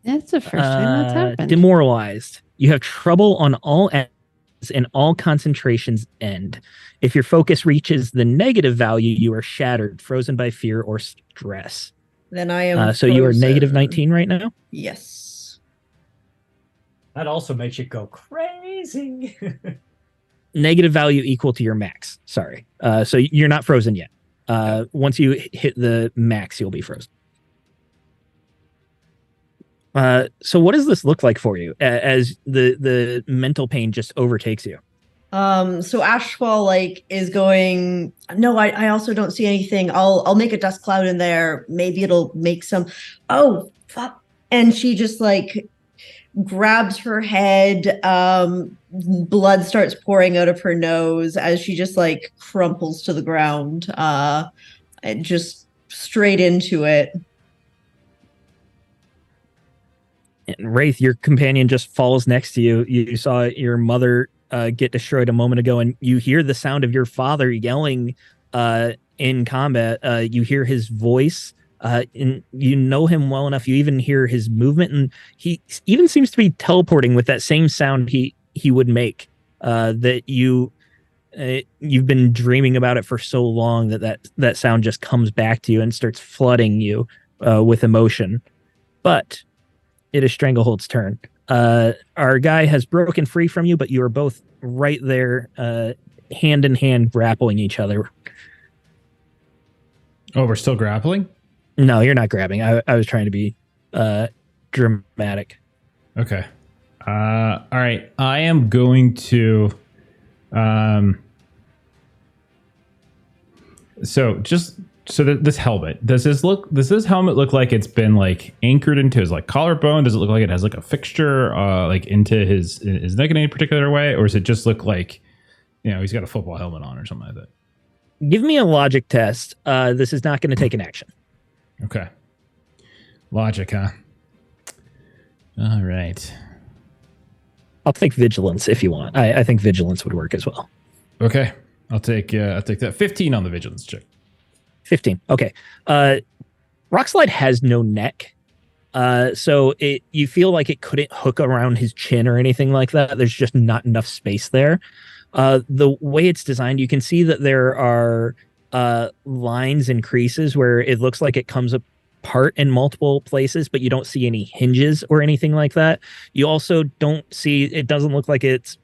That's the first time that's happened. Demoralized. You have trouble on all ends and all concentrations end. If your focus reaches the negative value, you are shattered, frozen by fear or stress. Then I am so you are frozen. negative 19 right now? Yes. That also makes you go crazy. Negative value equal to your max. Sorry. So you're not frozen yet. Once you hit the max, you'll be frozen. So what does this look like for you as the mental pain just overtakes you? So Ashfall like is going, no, I also don't see anything. I'll make a dust cloud in there. Maybe it'll make some, oh fuck. And she just like grabs her head. Blood starts pouring out of her nose as she just like crumples to the ground. And just straight into it. And Wraith, your companion just falls next to you. You saw your mother get destroyed a moment ago, and you hear the sound of your father yelling in combat. You hear his voice, and you know him well enough. You even hear his movement, and he even seems to be teleporting with that same sound he would make. That you've been dreaming about it for so long that sound just comes back to you and starts flooding you with emotion. But it is Stranglehold's turn. Our guy has broken free from you, but you are both right there, hand in hand, grappling each other. Oh, we're still grappling? No, you're not grabbing. I was trying to be dramatic. Okay. All right. I am going to. This helmet, does this helmet look like it's been like anchored into his like collarbone? Does it look like it has like a fixture like into his neck in any particular way, or does it just look like, he's got a football helmet on or something like that? Give me a logic test. This is not going to take an action. Okay. Logic, huh? All right. I'll take vigilance if you want. I think vigilance would work as well. Okay. I'll take that. 15 on the vigilance check. 15. Okay. Rockslide has no neck. So you feel like it couldn't hook around his chin or anything like that. There's just not enough space there. The way it's designed, you can see that there are lines and creases where it looks like it comes apart in multiple places, but you don't see any hinges or anything like that. You also don't see, it doesn't look like it's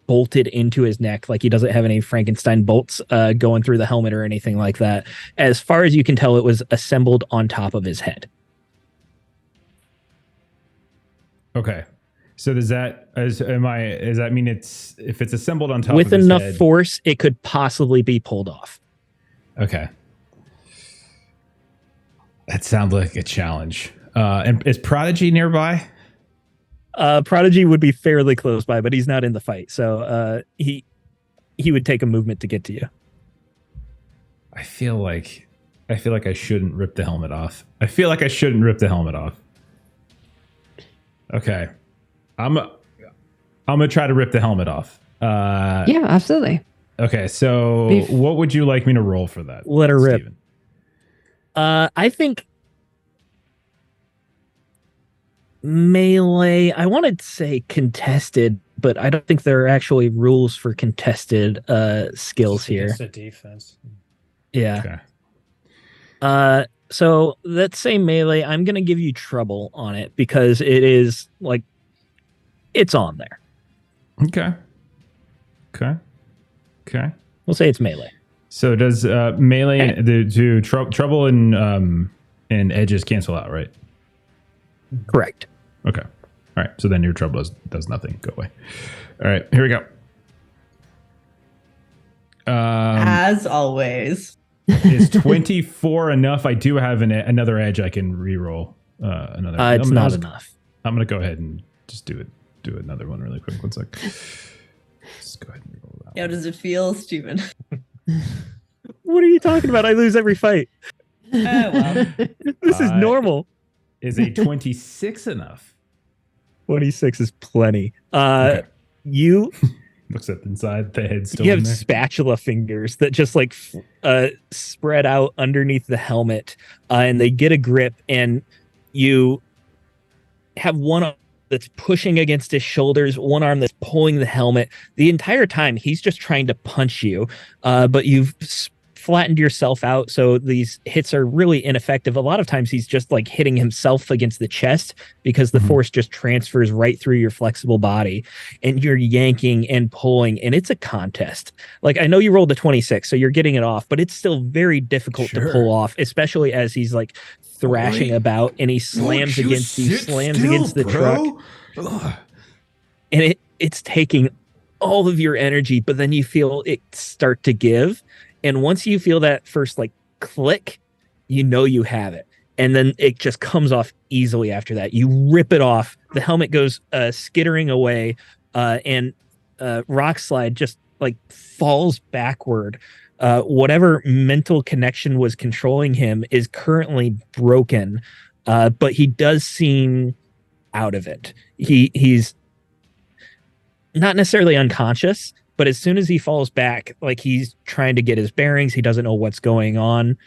bolted into his neck, like he doesn't have any Frankenstein bolts going through the helmet or anything like that. As far as you can tell, it was assembled on top of his head. Okay, so does that mean if it's assembled on top with of his enough head, force, it could possibly be pulled off? Okay, that sounds like a challenge. And is Prodigy nearby? Prodigy would be fairly close by, but he's not in the fight, so he would take a movement to get to you. I feel like I shouldn't rip the helmet off. Okay, I'm gonna try to rip the helmet off. Yeah, absolutely. Okay, so what would you like me to roll for that? Let her rip. Steven? I think melee, I want to say contested, but I don't think there are actually rules for contested skills here. It's a defense. Yeah. Okay. So let's say melee, I'm going to give you trouble on it because it is like, it's on there. Okay. We'll say it's melee. So does melee do trouble and edges cancel out, right? Correct. Okay. All right. So then your trouble does nothing. Go away. All right. Here we go. As always. Is 24 enough? I do have another edge I can re-roll. Another. It's not enough. I'm going to go ahead and just do another one really quick. 1 sec. Just go ahead and re-roll that. How does it feel, Steven? What are you talking about? I lose every fight. Oh, well. This is normal. Is a 26 enough? 26 is plenty. Okay. You looks up inside, the head's still you in have there. spatula fingers that just like spread out underneath the helmet, and they get a grip, and you have one arm that's pushing against his shoulders, one arm that's pulling the helmet. The entire time he's just trying to punch you, but you've flattened yourself out, so these hits are really ineffective. A lot of times he's just like hitting himself against the chest because the force just transfers right through your flexible body, and you're yanking and pulling, and it's a contest. Like, I know you rolled a 26, so you're getting it off, but it's still very difficult to pull off, especially as he's like thrashing about and he slams against you, slams against the truck. And it's taking all of your energy, but then you feel it start to give. And once you feel that first like click, you know you have it. And then it just comes off easily after that. You rip it off. The helmet goes skittering away, and Rock Slide just like falls backward. Whatever mental connection was controlling him is currently broken, but he does seem out of it. He's not necessarily unconscious, but as soon as he falls back, like he's trying to get his bearings, he doesn't know what's going on.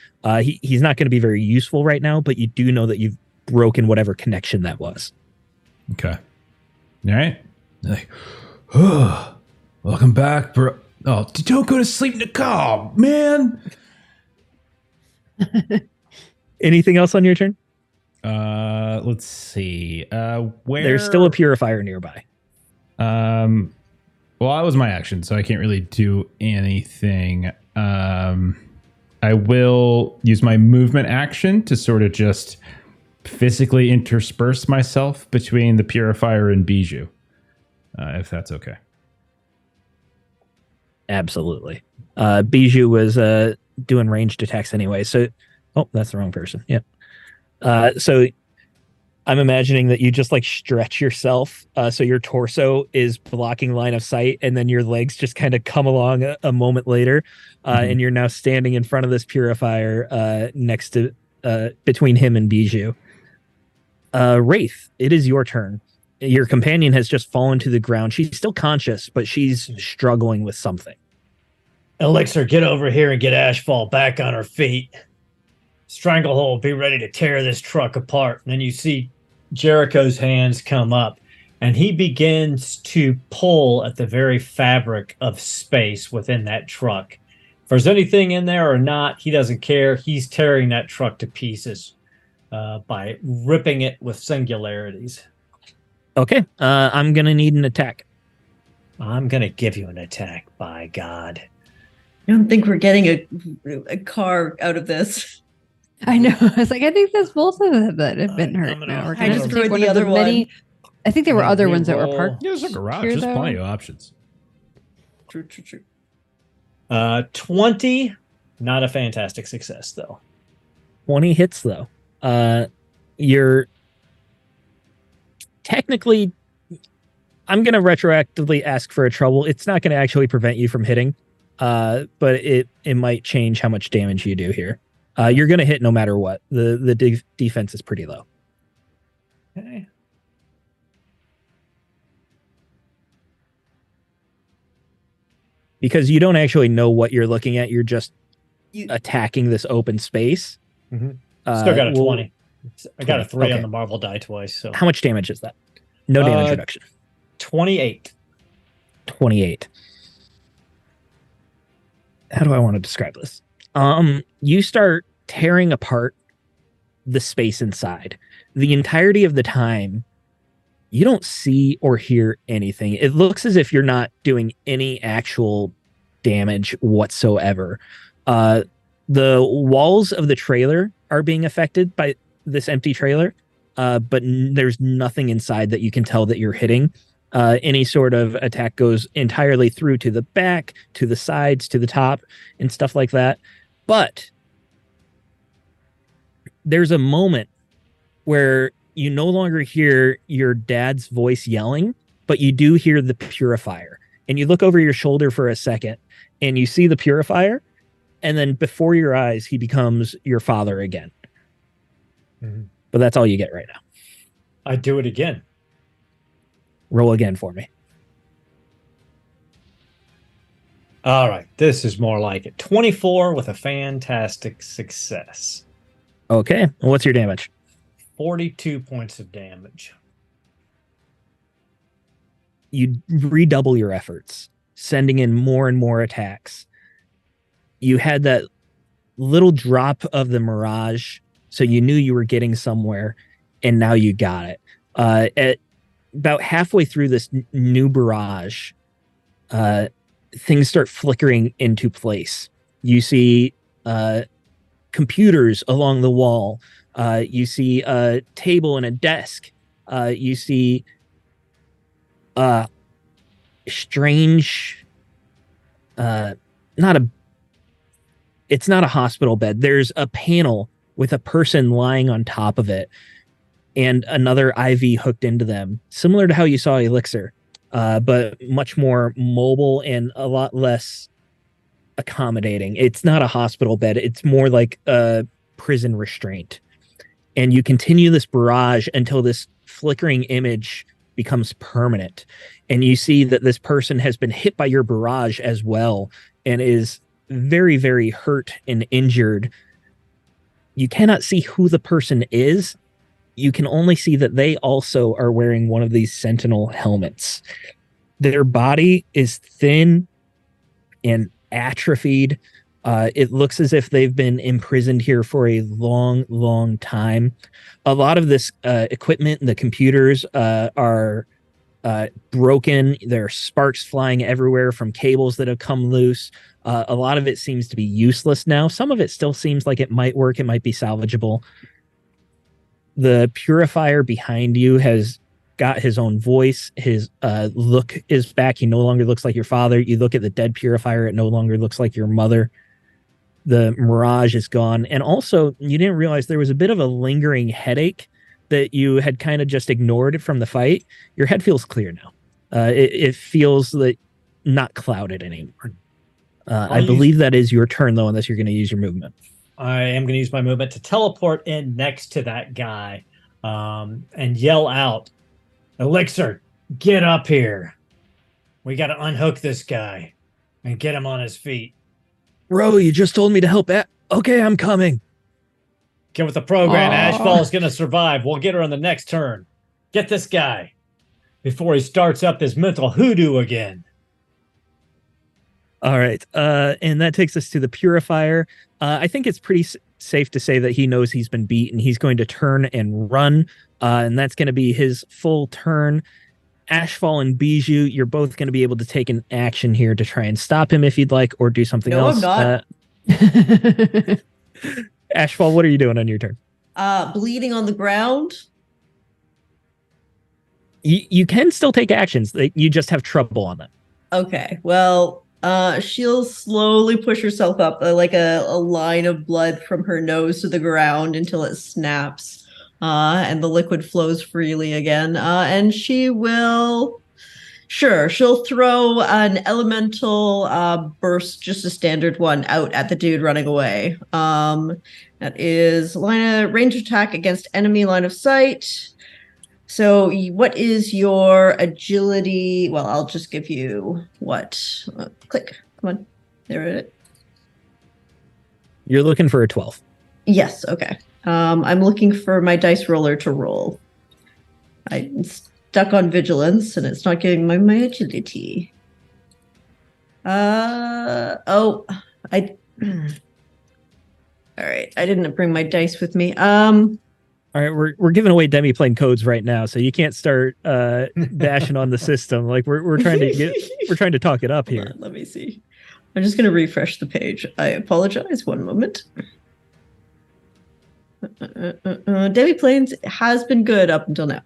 He's not going to be very useful right now, but you do know that you've broken whatever connection that was. Okay. All right. Like, oh, welcome back, bro. Oh, don't go to sleep in the car, man. Anything else on your turn? Let's see. Where There's still a purifier nearby. Well, that was my action, so I can't really do anything. I will use my movement action to sort of just physically intersperse myself between the purifier and Bijou, if that's okay. Absolutely. Bijou was doing ranged attacks anyway, so that's the wrong person. Yeah. So I'm imagining that you just like stretch yourself, so your torso is blocking line of sight, and then your legs just kind of come along a moment later, and you're now standing in front of this purifier next to between him and Bijou. Wraith, it is your turn. Your companion has just fallen to the ground. She's still conscious, but she's struggling with something. Elixir, get over here and get Ashfall back on her feet. Stranglehold, be ready to tear this truck apart. And then you see Jericho's hands come up, and he begins to pull at the very fabric of space within that truck. If there's anything in there or not, he doesn't care. He's tearing that truck to pieces by ripping it with singularities. Okay, I'm going to need an attack. I'm going to give you an attack, by God. I don't think we're getting a car out of this. I know. I was like, I think there's both of them that have been hurt. Now we're I going just to threw take one the of the other many. I think there were other ones that were Reroll. parked. Yeah, there's a garage. Here, There's though. plenty of options. True. 20, not a fantastic success, though. 20 hits, though. You're technically, I'm going to retroactively ask for a trouble. It's not going to actually prevent you from hitting, but it might change how much damage you do here. You're going to hit no matter what. The defense is pretty low. Okay. Because you don't actually know what you're looking at. You're just You- attacking this open space. Still got a 20. I got a 3 okay. on the Marvel die twice. So How much damage is that? No damage reduction. 28. 28. How do I want to describe this? You start tearing apart the space inside. The entirety of the time, you don't see or hear anything. It looks as if you're not doing any actual damage whatsoever. The walls of the trailer are being affected by this empty trailer, but there's nothing inside that you can tell that you're hitting. Any sort of attack goes entirely through to the back, to the sides, to the top, and stuff like that. But there's a moment where you no longer hear your dad's voice yelling, but you do hear the purifier. And you look over your shoulder for a second, and you see the purifier, and then before your eyes, he becomes your father again. But that's all you get right now. I do it again. Roll again for me. All right. This is more like it. 24 with a fantastic success. Okay. What's your damage? 42 points of damage. You redouble your efforts, sending in more and more attacks. You had that little drop of the mirage, so you knew you were getting somewhere, and now you got it. At about halfway through this new barrage, things start flickering into place. You see computers along the wall. You see a table and a desk. You see strange, not a, it's not a hospital bed. There's a panel with a person lying on top of it and another IV hooked into them, similar to how you saw Elixir, but much more mobile and a lot less accommodating. It's not a hospital bed. It's more like a prison restraint. And you continue this barrage until this flickering image becomes permanent. And you see that this person has been hit by your barrage as well and is very, very hurt and injured. You cannot see who the person is. You can only see that they also are wearing one of these Sentinel helmets. Their body is thin and atrophied. It looks as if they've been imprisoned here for a long, long time. A lot of this equipment, the computers, are broken. There are sparks flying everywhere from cables that have come loose. A lot of it seems to be useless now. Some of it still seems like it might work. It might be salvageable. The purifier behind you has got his own voice. His look is back. He no longer looks like your father. You look at the dead purifier, it no longer looks like your mother. The mirage is gone. And also, you didn't realize there was a bit of a lingering headache that you had kind of just ignored from the fight. Your head feels clear now. It feels like not clouded anymore. I believe that is your turn, though, unless you're going to use your movement. I am going to use my movement to teleport in next to that guy and yell out, Elixir, get up here. We got to unhook this guy and get him on his feet. Bro, you just told me to help. Okay, I'm coming. Get with the program. Ashfall is going to survive. We'll get her on the next turn. Get this guy before he starts up his mental hoodoo again. All right. And that takes us to the purifier. I think it's pretty safe to say that he knows he's been beaten. He's going to turn and run. And that's going to be his full turn. Ashfall and Bijou, you're both going to be able to take an action here to try and stop him if you'd like, or do something else. No, I'm not. Ashfall, what are you doing on your turn? Bleeding on the ground. You can still take actions. You just have trouble on them. Okay, well, she'll slowly push herself up like a line of blood from her nose to the ground until it snaps. And the liquid flows freely again. And she will, she'll throw an elemental burst, just a standard one, out at the dude running away. That is range attack against enemy line of sight. So what is your agility? Well, I'll just give you what? Click. Come on. There it is. You're looking for a 12. Yes. Okay. I'm looking for my dice roller to roll. I'm stuck on vigilance, and it's not giving my agility. All right. I didn't bring my dice with me. All right, we're giving away demi-plane codes right now, so you can't start bashing on the system. Like we're trying to talk it up here. Let me see. I'm just going to refresh the page. I apologize. One moment. Demi-planes has been good up until now.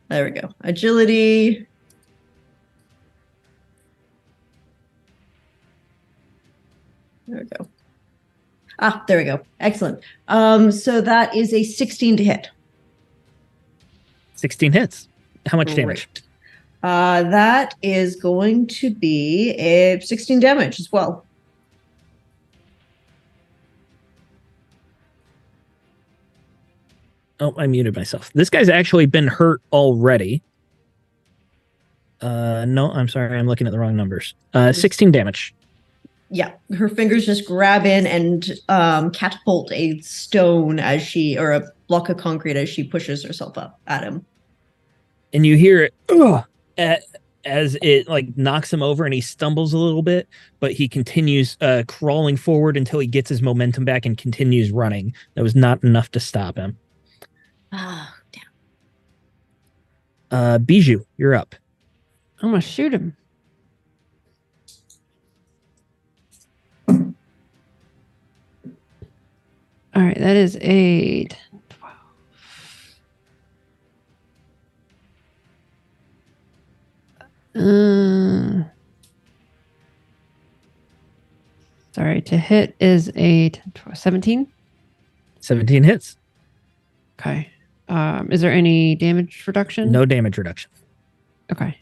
There we go. Agility. There we go. There we go. Excellent. So that is a 16 to hit. 16 hits. How much damage? That is going to be a 16 damage as well. Oh, I muted myself. This guy's actually been hurt already. No, I'm sorry. I'm looking at the wrong numbers. 16 damage. Yeah, her fingers just grab in and catapult a stone or a block of concrete as she pushes herself up at him. And you hear it as it like knocks him over and he stumbles a little bit, but he continues crawling forward until he gets his momentum back and continues running. That was not enough to stop him. Oh, damn. Bijou, you're up. I'm gonna shoot him. All right, that is 8, 12. Sorry, to hit is 8, 12, 17. 17 hits. Okay. Is there any damage reduction? No damage reduction. Okay.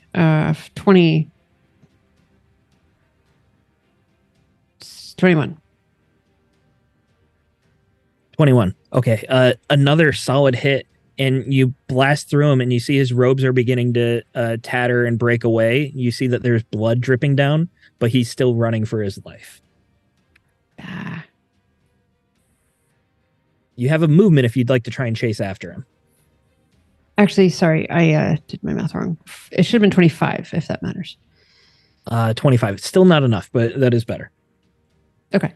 20. 21. 21. Okay. Another solid hit, and you blast through him, and you see his robes are beginning to tatter and break away. You see that there's blood dripping down, but he's still running for his life. Ah. You have a movement if you'd like to try and chase after him. Actually, sorry, I did my math wrong. It should have been 25, if that matters. 25. It's still not enough, but that is better. Okay.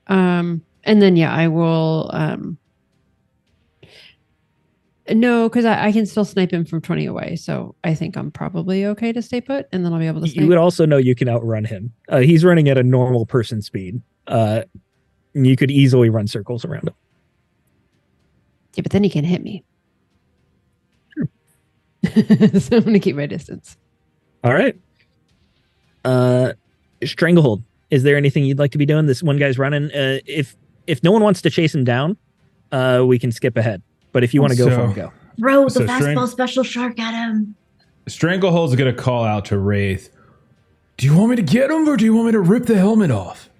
And then yeah, I will no, because I can still snipe him from 20 away. So I think I'm probably okay to stay put, and then I'll be able to snipe. You would also know you can outrun him. He's running at a normal person speed. You could easily run circles around him. Yeah, but then he can hit me. Sure. So I'm gonna keep my distance. All right. Stranglehold. Is there anything you'd like to be doing? This one guy's running. If no one wants to chase him down, we can skip ahead. But if you want to go for him, go. Throw the So fastball special shark at him. Stranglehold's going to call out to Wraith. Do you want me to get him or do you want me to rip the helmet off?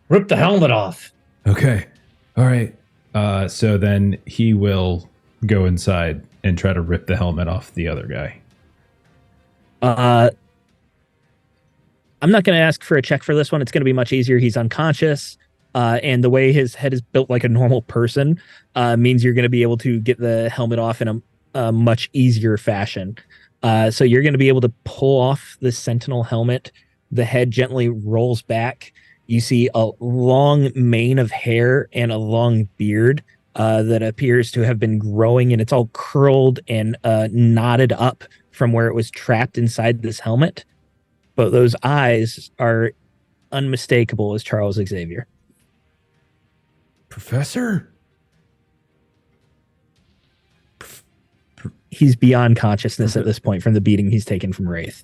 Rip the helmet off. Okay. All right. So then he will go inside and try to rip the helmet off the other guy. I'm not going to ask for a check for this one. It's going to be much easier. He's unconscious. And the way his head is built like a normal person means you're going to be able to get the helmet off in a much easier fashion. So you're going to be able to pull off the Sentinel helmet. The head gently rolls back. You see a long mane of hair and a long beard that appears to have been growing, and it's all curled and knotted up from where it was trapped inside this helmet. But those eyes are unmistakable as Charles Xavier. Professor? He's beyond consciousness at this point from the beating he's taken from Wraith.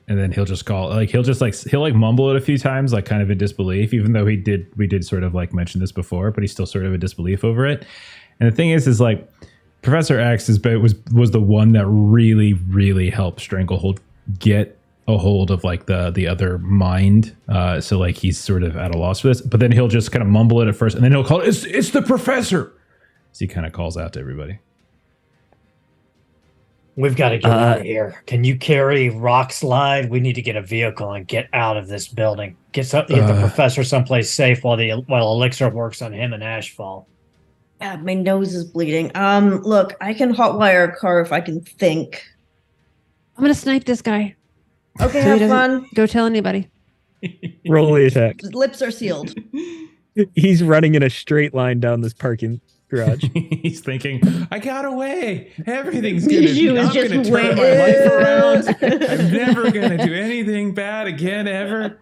And then he'll just call, like, he'll mumble it a few times, like kind of in disbelief, even though we did sort of like mention this before, but he's still sort of in disbelief over it. And the thing is like Professor X was the one that really, really helped Stranglehold get a hold of like the other mind. So like he's sort of at a loss for this, but then he'll just kind of mumble it at first, and then he'll call it's the professor. So he kind of calls out to everybody. We've got to get out of here. Can you carry Rock Slide? We need to get a vehicle and get out of this building. Get the professor someplace safe while Elixir works on him and Ashfall. My nose is bleeding. Look, I can hotwire a car if I can think. I'm gonna snipe this guy. Okay, So he have doesn't fun. Go tell anybody. Roll the attack. Lips are sealed. He's running in a straight line down this parking garage. He's thinking, I got away. Everything's Bijou is I'm just gonna turn waiting. my life around. I'm never gonna do anything bad again ever.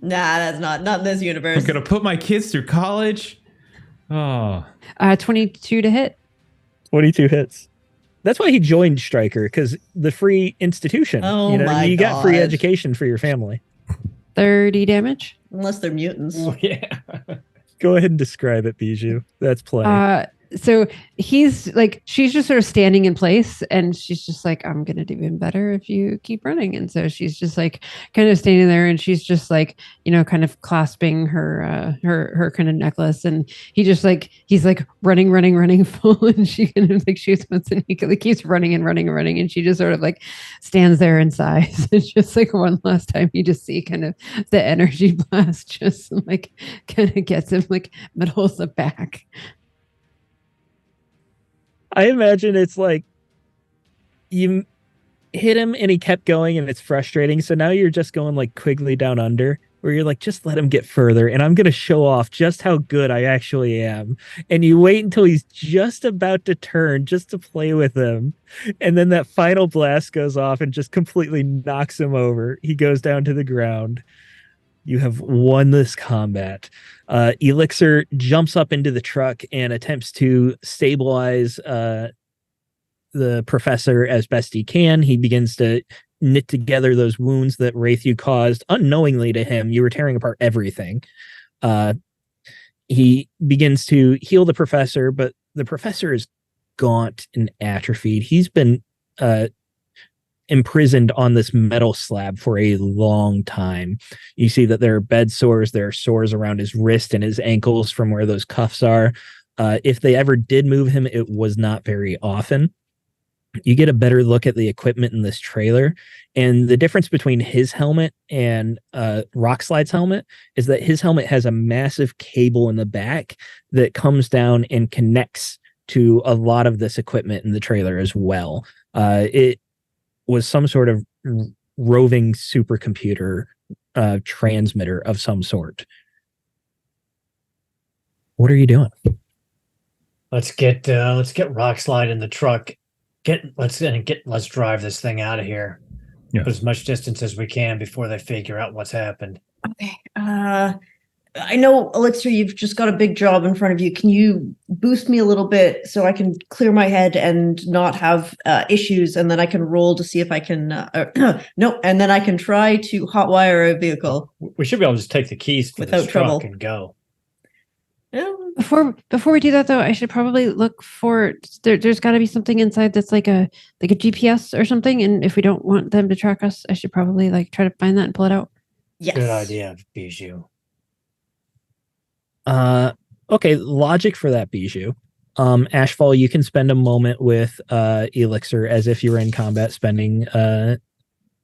Nah, that's not in this I'm universe. gonna put my kids through college. Oh, 22 to hit. 22 hits. That's why he joined Stryker, because the free institution. Oh my you got free God. education for your family. 30 damage. Unless they're mutants. Oh, yeah. Go ahead and describe it, Bijou. That's play. So he's like, she's just sort of standing in place, and she's just like, I'm gonna do even better if you keep running. And so she's just like kind of standing there, and she's just like, kind of clasping her her kind of necklace, and he's like running full, and she kind of like shoots once, and he keeps running and running and running, and she just sort of like stands there and sighs. It's just like one last time you just see kind of the energy blast just like kind of gets him like middle of the back. I imagine it's like you hit him and he kept going and it's frustrating. So now you're just going like Quigley Down Under, where you're like, just let him get further and I'm going to show off just how good I actually am. And you wait until he's just about to turn just to play with him. And then that final blast goes off and just completely knocks him over. He goes down to the ground. You have won this combat. Elixir jumps up into the truck and attempts to stabilize the professor as best he can. He begins to knit together those wounds that Wraithu caused unknowingly to him. You were tearing apart everything. He begins to heal the professor, but the professor is gaunt and atrophied. He's been imprisoned on this metal slab for a long time. You see that there are bed sores, there are sores around his wrist and his ankles from where those cuffs are. If they ever did move him, it was not very often. You get a better look at the equipment in this trailer, and the difference between his helmet and Rockslide's helmet is that his helmet has a massive cable in the back that comes down and connects to a lot of this equipment in the trailer as well. It was some sort of roving supercomputer transmitter of some sort. What are you doing? Let's get Rockslide in the truck. Let's drive this thing out of here. Yeah. Put as much distance as we can before they figure out what's happened. Okay. I know, Elixir, you've just got a big job in front of you. Can you boost me a little bit so I can clear my head and not have issues, and then I can roll to see if I can no, and then I can try to hotwire a vehicle. We should be able to just take the keys for Without this truck trouble. and go. Yeah. Before we do that though, I should probably look for there's got to be something inside that's like a GPS or something, and if we don't want them to track us, I should probably like try to find that and pull it out. Yes. Good idea, Bijou. Okay, logic for that, Bijou. Ashfall, you can spend a moment with Elixir as if you were in combat spending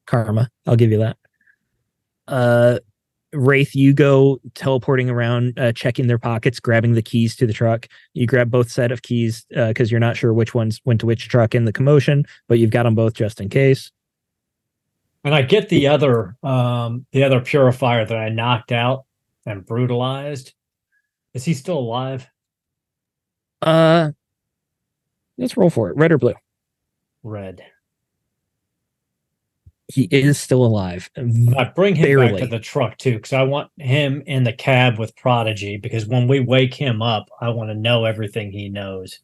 karma. I'll give you that. Wraith, you go teleporting around, checking their pockets, grabbing the keys to the truck. You grab both set of keys because you're not sure which ones went to which truck in the commotion, but you've got them both just in case. And I get the other purifier that I knocked out and brutalized. Is he still alive? Let's roll for it. Red or blue? Red. He is still alive. I bring him Barely. back to the truck too, because I want him in the cab with Prodigy, because when we wake him up, I want to know everything he knows.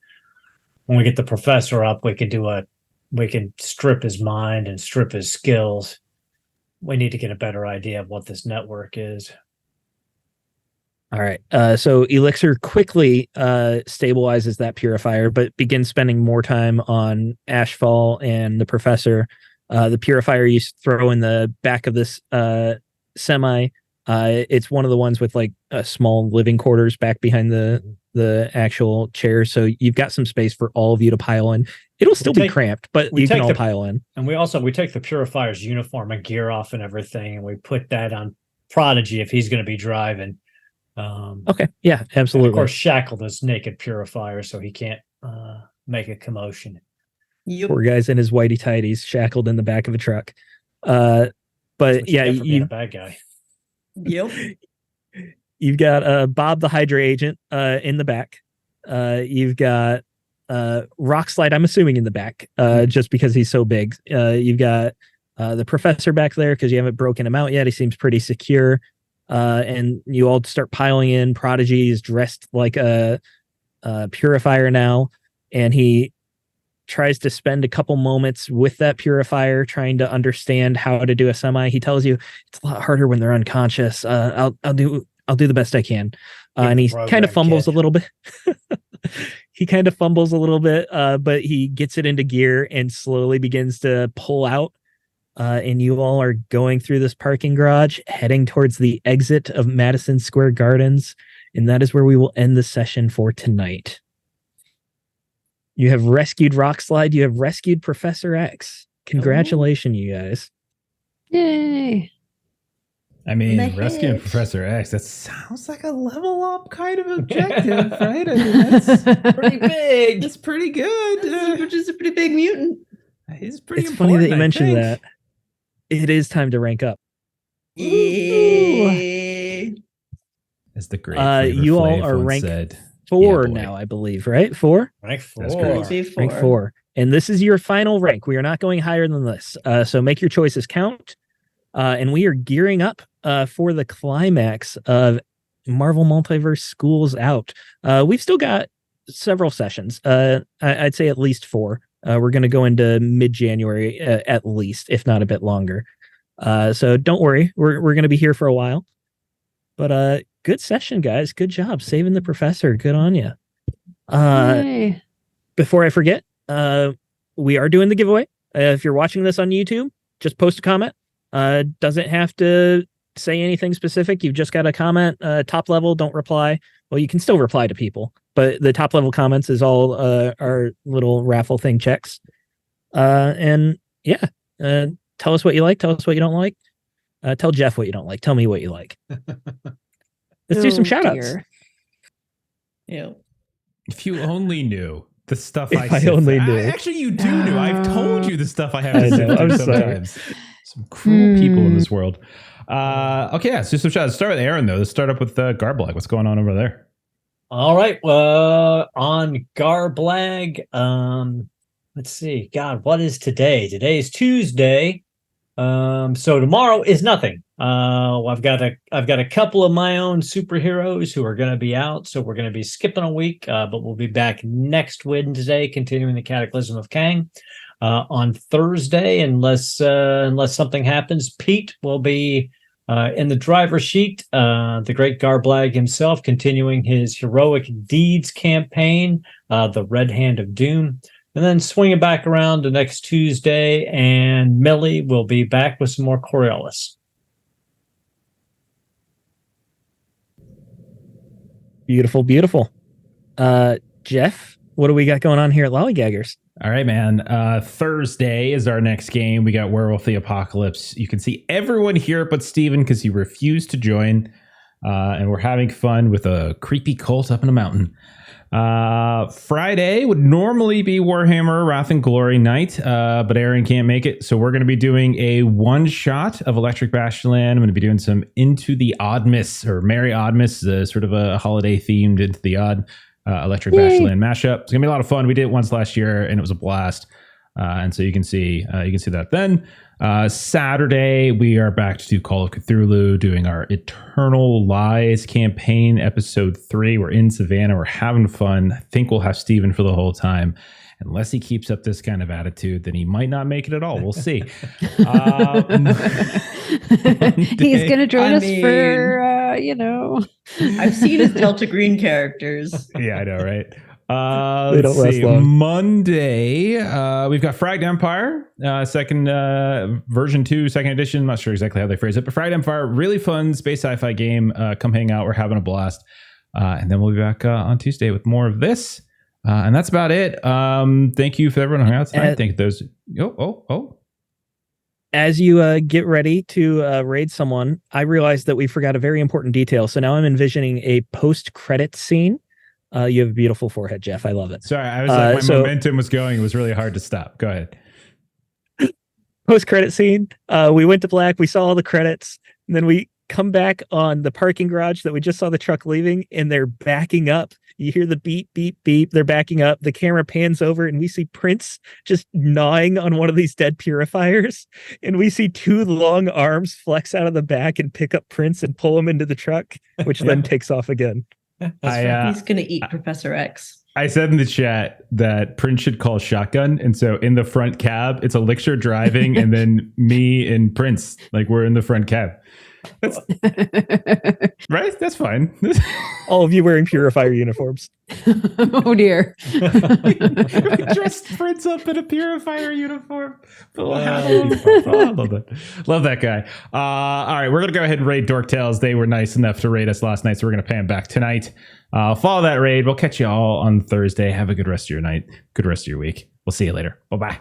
When we get the professor up, we can strip his mind and strip his skills. We need to get a better idea of what this network is. All right. So Elixir quickly stabilizes that purifier, but begins spending more time on Ashfall and the professor. The purifier you throw in the back of this semi. It's one of the ones with like a small living quarters back behind the actual chair. So you've got some space for all of you to pile in. It'll still be cramped, but you can all pile in. And we take the purifier's uniform and gear off and everything, and we put that on Prodigy if he's going to be driving. Okay. Yeah, absolutely. And of course, shackle this naked purifier so he can't make a commotion. Yep. Poor guy's in his whitey tighties, shackled in the back of a truck. But yeah, you a bad guy. Yep. You've got Bob the Hydra agent in the back. You've got Rockslide, I'm assuming, in the back, just because he's so big. You've got the professor back there because you haven't broken him out yet. He seems pretty secure. And you all start piling in. Prodigy is dressed like a purifier now, and he tries to spend a couple moments with that purifier trying to understand how to do a semi. He tells you it's a lot harder when they're unconscious. I'll do the best I can. And he kind of fumbles a little bit. He kind of fumbles a little bit, but he gets it into gear and slowly begins to pull out. And you all are going through this parking garage, heading towards the exit of Madison Square Gardens. And that is where we will end the session for tonight. You have rescued Rockslide. You have rescued Professor X. Congratulations, you guys. Yay. I mean, rescuing Professor X, that sounds like a level up kind of objective, right? I mean, that's Pretty big. It's pretty good. Which is a pretty big mutant. It's pretty It's funny that you important, I mentioned think. that. It is time to rank up. Yeah. As the great Flavor You all Flav are once ranked said. 4 Yeah, boy. now, I believe, right? 4? Rank That's 4. correct. Maybe Rank 4. And this is your final rank. We are not going higher than this. So make your choices count. And we are gearing up for the climax of Marvel Multiverse Schools Out. We've still got several sessions. I'd say at least 4. We're going to go into mid-January at least, if not a bit longer. So don't worry. We're going to be here for a while. But good session, guys. Good job saving the professor. Good on you. Yay. Before I forget, we are doing the giveaway. If you're watching this on YouTube, just post a comment. Doesn't have to say anything specific. You've just got a comment, top level, don't reply. Well, you can still reply to people, but the top level comments is all our little raffle thing checks. And yeah, tell us what you like. Tell us what you don't like. Tell Jeff what you don't like. Tell me what you like. Let's do some Oh, shout outs. dear. Yeah. If you only knew the stuff If I I sit only through. knew. Actually, you do know. I've told you the stuff I have to I sit know, through I'm sorry. sometimes. Some cruel people in this world. Okay, yeah, let's do some shout outs. Start with Aaron, though. Let's start up with Garblag. What's going on over there? All right. On Garblag, let's see. God, what is today? Today is Tuesday. So tomorrow is nothing. I've got a couple of my own superheroes who are going to be out, so we're going to be skipping a week, but we'll be back next Wednesday, continuing the Cataclysm of Kang. On Thursday, unless something happens, Pete will be in the driver's seat. The great Garblag himself, continuing his heroic deeds campaign, the Red Hand of Doom. And then swing it back around to next Tuesday, and Millie will be back with some more Coriolis. Beautiful, beautiful. Jeff, what do we got going on here at Lollygaggers? All right, man. Thursday is our next game. We got Werewolf the Apocalypse. You can see everyone here but Steven because he refused to join. And we're having fun with a creepy cult up in a mountain. Friday would normally be Warhammer Wrath and Glory night, but Aaron can't make it. So we're going to be doing a one shot of Electric Bastionland. I'm going to be doing some Into the Oddmas or Merry Oddmas, sort of a holiday themed Into the Odd Electric Bastionland mashup. It's going to be a lot of fun. We did it once last year and it was a blast. And so you can see that then. Saturday, we are back to do Call of Cthulhu, doing our Eternal Lies campaign, episode 3. We're in Savannah. We're having fun. I think we'll have Steven for the whole time. Unless he keeps up this kind of attitude, then he might not make it at all. We'll see. He's going to join us for, I've seen his Delta Green characters. Yeah, I know, right? They don't last long. Monday, we've got Fragged Empire, second version 2, second edition. I'm not sure exactly how they phrase it, but Fragged Empire, really fun space sci-fi game. Come hang out. We're having a blast. And then we'll be back on Tuesday with more of this. And that's about it. Thank you for everyone who hung out tonight. Thank those. As you get ready to raid someone, I realized that we forgot a very important detail. So now I'm envisioning a post-credit scene. You have a beautiful forehead, Jeff. I love it. Sorry, I was my momentum was going. It was really hard to stop. Go ahead. Post-credit scene. We went to black. We saw all the credits. And then we come back on the parking garage that we just saw the truck leaving, and they're backing up. You hear the beep, beep, beep. They're backing up. The camera pans over, and we see Prince just gnawing on one of these dead purifiers. And we see 2 long arms flex out of the back and pick up Prince and pull him into the truck, which then takes off again. He's going to eat Professor X. I said in the chat that Prince should call shotgun. And so in the front cab, it's Elixir driving and then me and Prince, like we're in the front cab. That's right. That's fine. All of you wearing purifier uniforms. Oh dear. Dressed Prince up in a purifier uniform. I love that. Love that guy. All right, we're gonna go ahead and raid Dork Tales. They were nice enough to raid us last night, so we're gonna pay them back tonight. Follow that raid. We'll catch you all on Thursday. Have a good rest of your night. Good rest of your week. We'll see you later. Bye-bye.